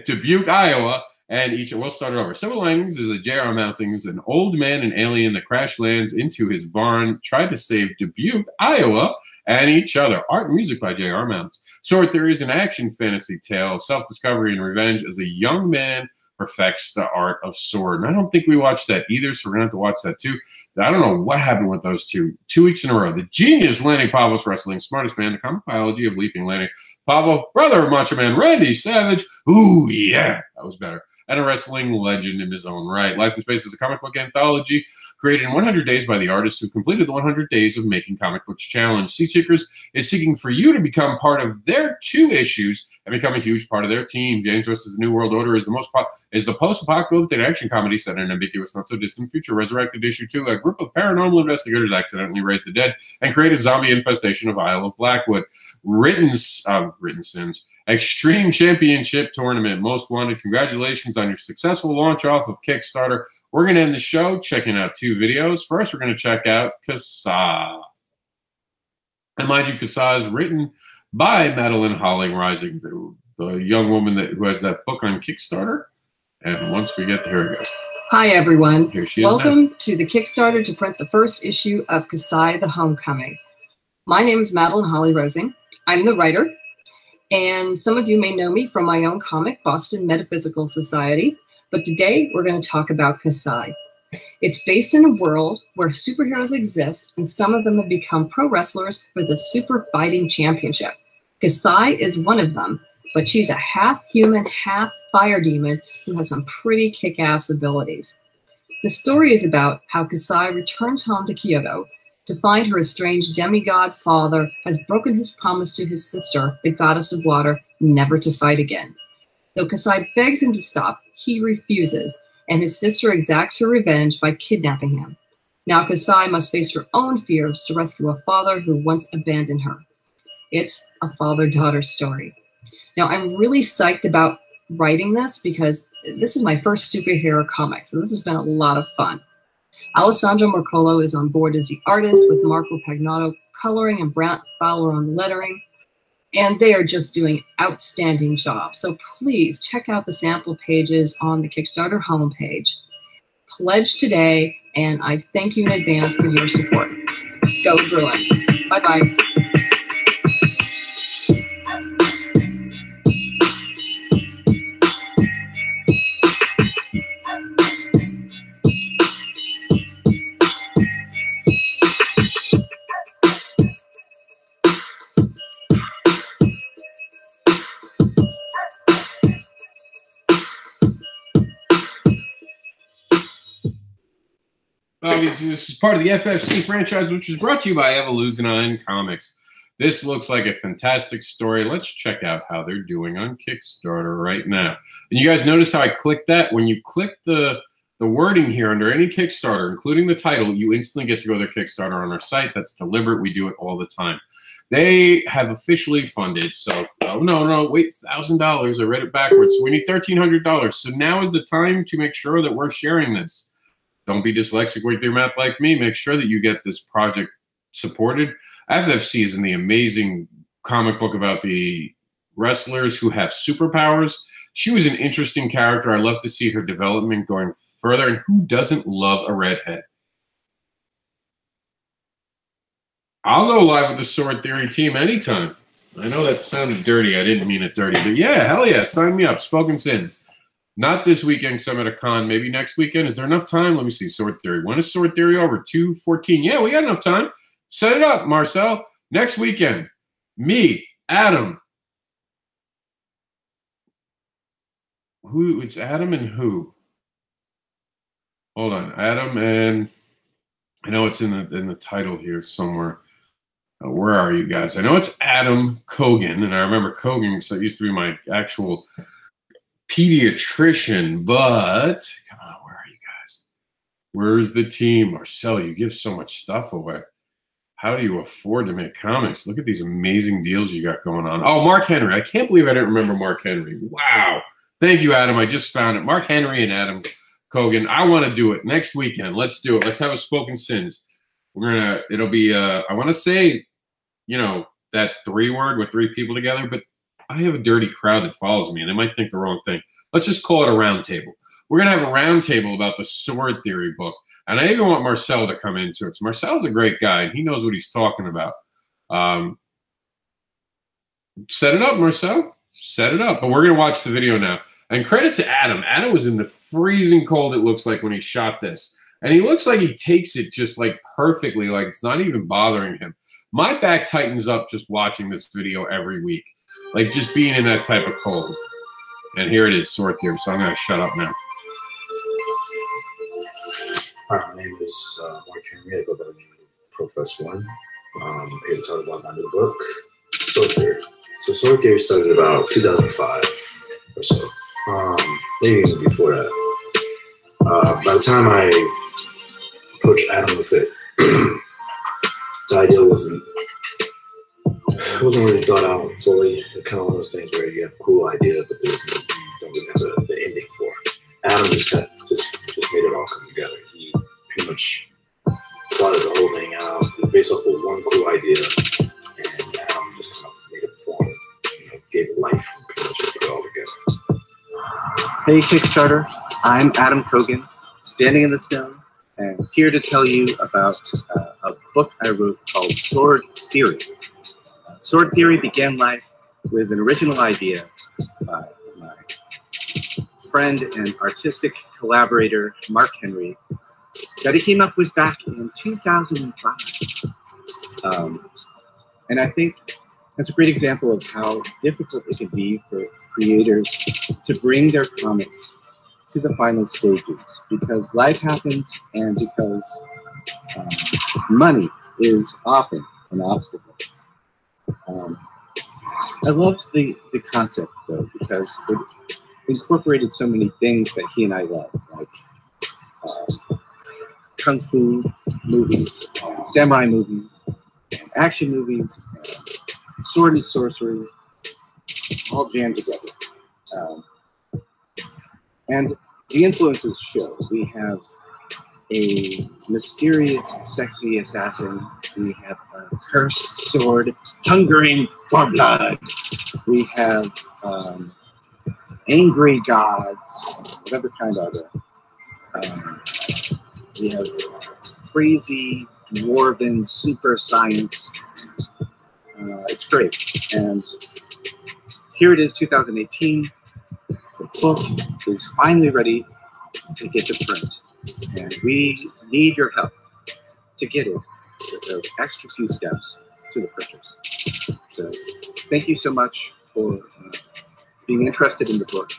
Dubuque, Iowa. And we'll start it over. Silver linings is that J.R. Mountings, an old man and alien that crash lands into his barn, tried to save Dubuque, Iowa, and each other. Art and music by J.R. Mounts. Sword Theory is an action fantasy tale of self-discovery and revenge as a young man perfects the art of sword. And I don't think we watched that either, so we're going to have to watch that too. I don't know what happened with those two. 2 weeks in a row. The genius Lanny Pavlos wrestling, smartest man, the comic biology of leaping Lanny Pavlov, brother of Macho Man Randy Savage. Ooh, yeah, that was better. And a wrestling legend in his own right. Life in Space is a comic book anthology created in 100 days by the artists who completed the 100 Days of Making Comic Books Challenge. Seed Seekers is seeking for you to become part of their 2 issues and become a huge part of their team. James vs. the New World Order is the post-apocalyptic action comedy set in an ambiguous, not-so-distant future. Resurrected issue 2, a group of paranormal investigators accidentally raise the dead and create a zombie infestation of Isle of Blackwood. WrittenSiNs. Extreme Championship Tournament. Most Wanted. Congratulations on your successful launch off of Kickstarter. We're going to end the show checking out 2 videos. First, we're going to check out Kasai. And mind you, Kasai is written by Madeline Holling Rising, the young woman who has that book on Kickstarter. And once we get there, here we go. Hi, everyone. Here she is. Welcome to the Kickstarter to print the first issue of Kasai the Homecoming. My name is Madeline Holly Rosing. I'm the writer. And some of you may know me from my own comic, Boston Metaphysical Society. But today we're going to talk about Kasai. It's based in a world where superheroes exist, and some of them have become pro wrestlers for the Super Fighting Championship. Kasai is one of them, but she's a half human, half fire demon who has some pretty kick-ass abilities. The story is about how Kasai returns home to Kyoto to find her estranged demigod father has broken his promise to his sister, the goddess of water, never to fight again. Though Kasai begs him to stop, he refuses, and his sister exacts her revenge by kidnapping him. Now Kasai must face her own fears to rescue a father who once abandoned her. It's a father-daughter story. Now, I'm really psyched about writing this because this is my first superhero comic, so this has been a lot of fun. Alessandro Mercolo is on board as the artist, with Marco Pagnato coloring and Brant Fowler on the lettering, and they are just doing an outstanding job. So please check out the sample pages on the Kickstarter homepage. Pledge today, and I thank you in advance for your support. Go Bruins. Bye-bye. Obviously, this is part of the FFC franchise, which is brought to you by WrittenSiNs Comics. This looks like a fantastic story. Let's check out how they're doing on Kickstarter right now. And you guys notice how I clicked that? When you click the wording here under any Kickstarter, including the title, you instantly get to go to their Kickstarter on our site. That's deliberate. We do it all the time. They have officially funded. So, oh, no, wait, $1,000. I read it backwards. So we need $1,300. So now is the time to make sure that we're sharing this. Don't be dyslexic with your math like me. Make sure that you get this project supported. FFC is in the amazing comic book about the wrestlers who have superpowers. She was an interesting character. I love to see her development going further. And who doesn't love a redhead? I'll go live with the Sword Theory team anytime. I know that sounded dirty. I didn't mean it dirty. But yeah, hell yeah, sign me up. Spoken Sins. Not this weekend because I'm at a con. Maybe next weekend. Is there enough time? Let me see. Sword Theory. When is Sword Theory over? 2/14. Yeah, we got enough time. Set it up, Marcel. Next weekend. Me, Adam. Who? It's Adam and who? Hold on. Adam and I know it's in the title here somewhere. Where are you guys? I know it's Adam Kogan, and I remember Kogan because that used to be my actual pediatrician, but come on, where are you guys? Where's the team? Marcel, you give so much stuff away. How do you afford to make comics? Look at these amazing deals you got going on. Oh, Mark Henry. I can't believe I didn't remember Mark Henry. Wow. Thank you, Adam. I just found it. Mark Henry and Adam Kogan. I want to do it next weekend. Let's do it. Let's have a Spoken Sins. It'll be, I want to say, that 3-word with 3 people together, but I have a dirty crowd that follows me, and they might think the wrong thing. Let's just call it a round table. We're going to have a round table about the Sword Theory book, and I even want Marcel to come into it. So Marcel's a great guy, and he knows what he's talking about. Set it up, Marcel. Set it up. But we're going to watch the video now. And credit to Adam. Adam was in the freezing cold, it looks like, when he shot this. And he looks like he takes it just, like, perfectly, like it's not even bothering him. My back tightens up just watching this video every week. Like just being in that type of cold. And here it is, Sword Theory. So I'm going to shut up now. Hi, my name is Mark Henry. I go by the name of Professor One. I'm here to talk about my new book, Sword Theory. So Sword Theory started about 2005 or so. Maybe even before that. By the time I approached Adam with it, the idea wasn't really thought out fully. It's kind of one of those things where you have a cool idea, but you don't really have the ending for it. Adam just made it all come together. He pretty much plotted the whole thing out based off of one cool idea, and Adam just kind of made it form, gave it life, and pretty much put it all together. Hey Kickstarter, I'm Adam Kogan, standing in the snow, and here to tell you about a book I wrote called Sword Theory. Sword Theory began life with an original idea by my friend and artistic collaborator, Mark Henry, that he came up with back in 2005. And I think That's a great example of how difficult it can be for creators to bring their comics to the final stages, because life happens and because money is often an obstacle. I loved the concept, though, because it incorporated so many things that he and I loved, like kung fu movies, samurai movies, action movies, sword and sorcery, all jammed together. And the influences show. We have a mysterious, sexy assassin. We have a cursed sword hungering for blood. We have angry gods, whatever kind are there. We have crazy dwarven super science. It's great. And here it is, 2018. The book is finally ready to get to print. And we need your help to get it with those extra few steps to the printers. So thank you so much for being interested in the book.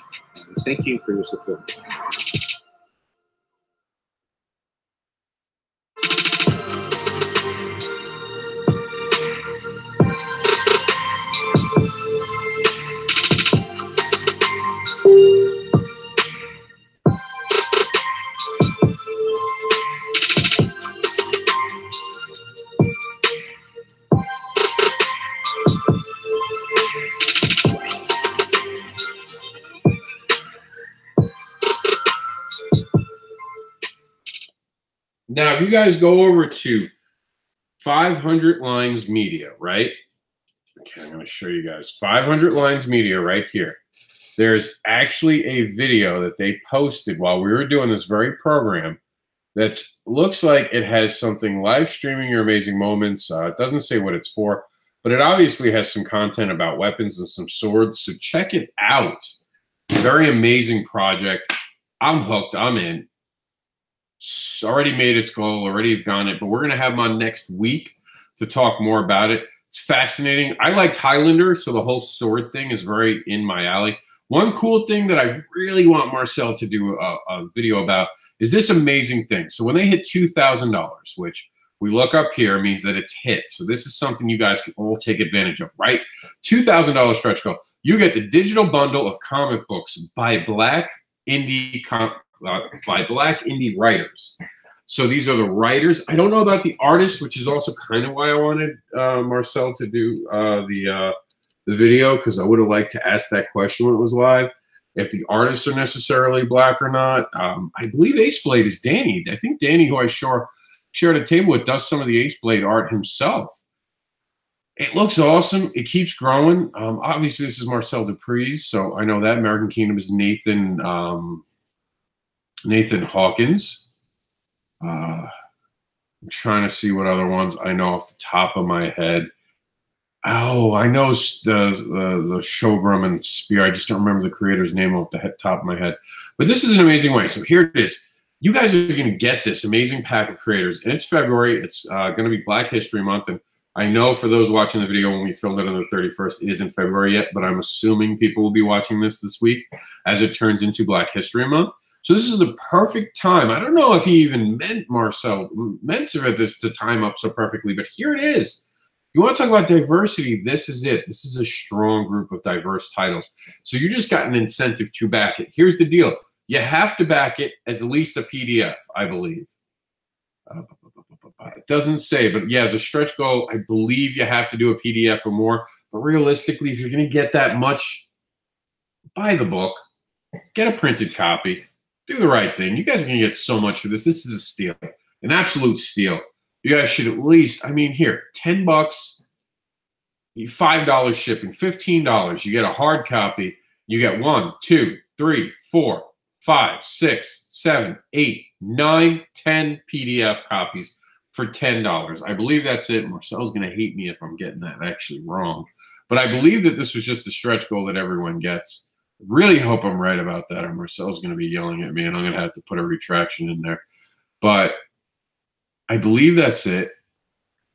And thank you for your support. Now, if you guys go over to 500 Lines Media, right? Okay, I'm going to show you guys 500 Lines Media right here. There's actually a video that they posted while we were doing this very program that looks like it has something live streaming your amazing moments. It doesn't say what it's for, but it obviously has some content about weapons and some swords. So check it out. Very amazing project. I'm hooked. I'm in. It's already made its goal, already done it, but we're going to have them on next week to talk more about it. It's fascinating. I liked Highlander, so the whole sword thing is very in my alley. One cool thing that I really want Marcel to do a video about is this amazing thing. So when they hit $2,000, which we look up here, means that it's hit. So this is something you guys can all take advantage of, right? $2,000 stretch goal. You get the digital bundle of comic books by Black indie writers. So these are the writers. I don't know about the artists, which is also kind of why I wanted Marcel to do the video, because I would have liked to ask that question when it was live, if the artists are necessarily Black or not. I believe Ace Blade is Danny. I think Danny, who I shared a table with, does some of the Ace Blade art himself. It looks awesome. It keeps growing. Obviously, this is Marcel Dupree's, so I know that. American Kingdom is Nathan Hawkins. I'm trying to see what other ones I know off the top of my head. Oh, I know the Showbrum and Spear. I just don't remember the creator's name off the top of my head. But this is an amazing way. So here it is. You guys are going to get this amazing pack of creators. And it's February. It's going to be Black History Month. And I know for those watching the video when we filmed it on the 31st, it isn't February yet. But I'm assuming people will be watching this week as it turns into Black History Month. So this is the perfect time. I don't know if he even Marcel meant for this to time up so perfectly. But here it is. You want to talk about diversity, this is it. This is a strong group of diverse titles. So you just got an incentive to back it. Here's the deal. You have to back it as at least a PDF, I believe. It doesn't say, but yeah, as a stretch goal, I believe you have to do a PDF or more. But realistically, if you're going to get that much, buy the book, get a printed copy, do the right thing. You guys are going to get so much for this. This is a steal, an absolute steal. You guys should at least, I mean, here, $10, $5 shipping, $15. You get a hard copy. You get 1, 2, 3, 4, 5, 6, 7, 8, 9, 10 PDF copies for $10. I believe that's it. Marcel's going to hate me if I'm getting that actually wrong. But I believe that this was just a stretch goal that everyone gets. I really hope I'm right about that, or Marcel's going to be yelling at me, and I'm going to have to put a retraction in there. But I believe that's it.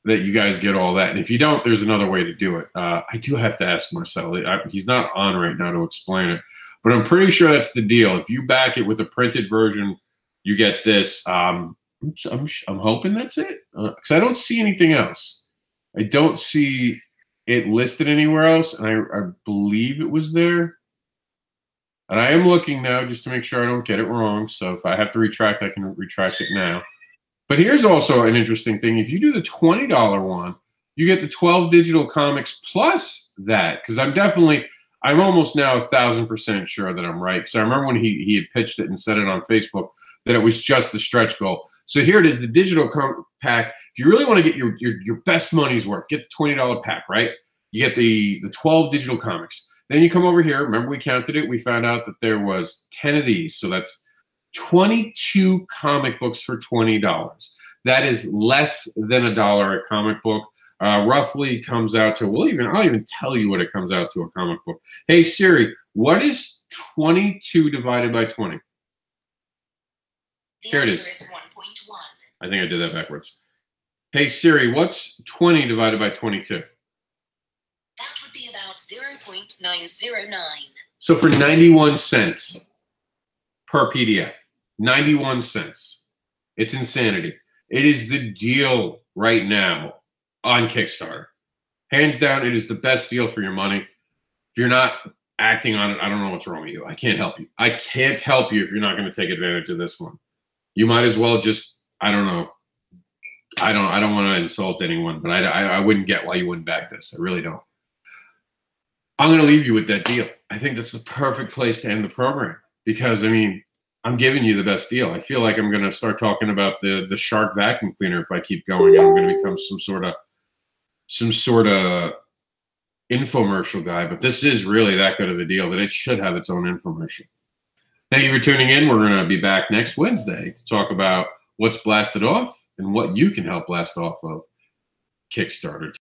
that you guys get all that. And if you don't, there's another way to do it. I do have to ask Marcel. He's not on right now to explain it, but I'm pretty sure that's the deal. If you back it with a printed version, you get this. I'm hoping that's it, because I don't see anything else. I don't see it listed anywhere else, and I believe it was there. And I am looking now just to make sure I don't get it wrong. So if I have to retract, I can retract it now. But here's also an interesting thing. If you do the $20 one, you get the 12 digital comics plus that. Because I'm almost now 1,000% sure that I'm right. Because I remember when he had pitched it and said it on Facebook that it was just the stretch goal. So here it is, the digital pack. If you really want to get your best money's worth, get the $20 pack, right? You get the 12 digital comics. Then you come over here. Remember, we counted it. We found out that there was 10 of these. So that's 22 comic books for $20. That is less than $1 a comic book. Roughly comes out to, I'll even tell you what it comes out to a comic book. Hey Siri, what is 22 divided by 20? Here it is. Is 1.1. I think I did that backwards. Hey Siri, what's 20 divided by 22? That would be about 0.909. So for 91 cents per PDF, 91 cents. It's insanity. It is the deal right now on Kickstarter. Hands down, it is the best deal for your money. If you're not acting on it, I don't know what's wrong with you. I can't help you. I can't help you if you're not going to take advantage of this one. You might as well just, I don't know. I don't want to insult anyone, but I wouldn't get why you wouldn't back this. I really don't. I'm going to leave you with that deal. I think that's the perfect place to end the program because, I mean, I'm giving you the best deal. I feel like I'm going to start talking about the Shark vacuum cleaner if I keep going. I'm going to become some sort of infomercial guy, but this is really that good of a deal that it should have its own infomercial. Thank you for tuning in. We're going to be back next Wednesday to talk about what's blasted off and what you can help blast off of Kickstarter.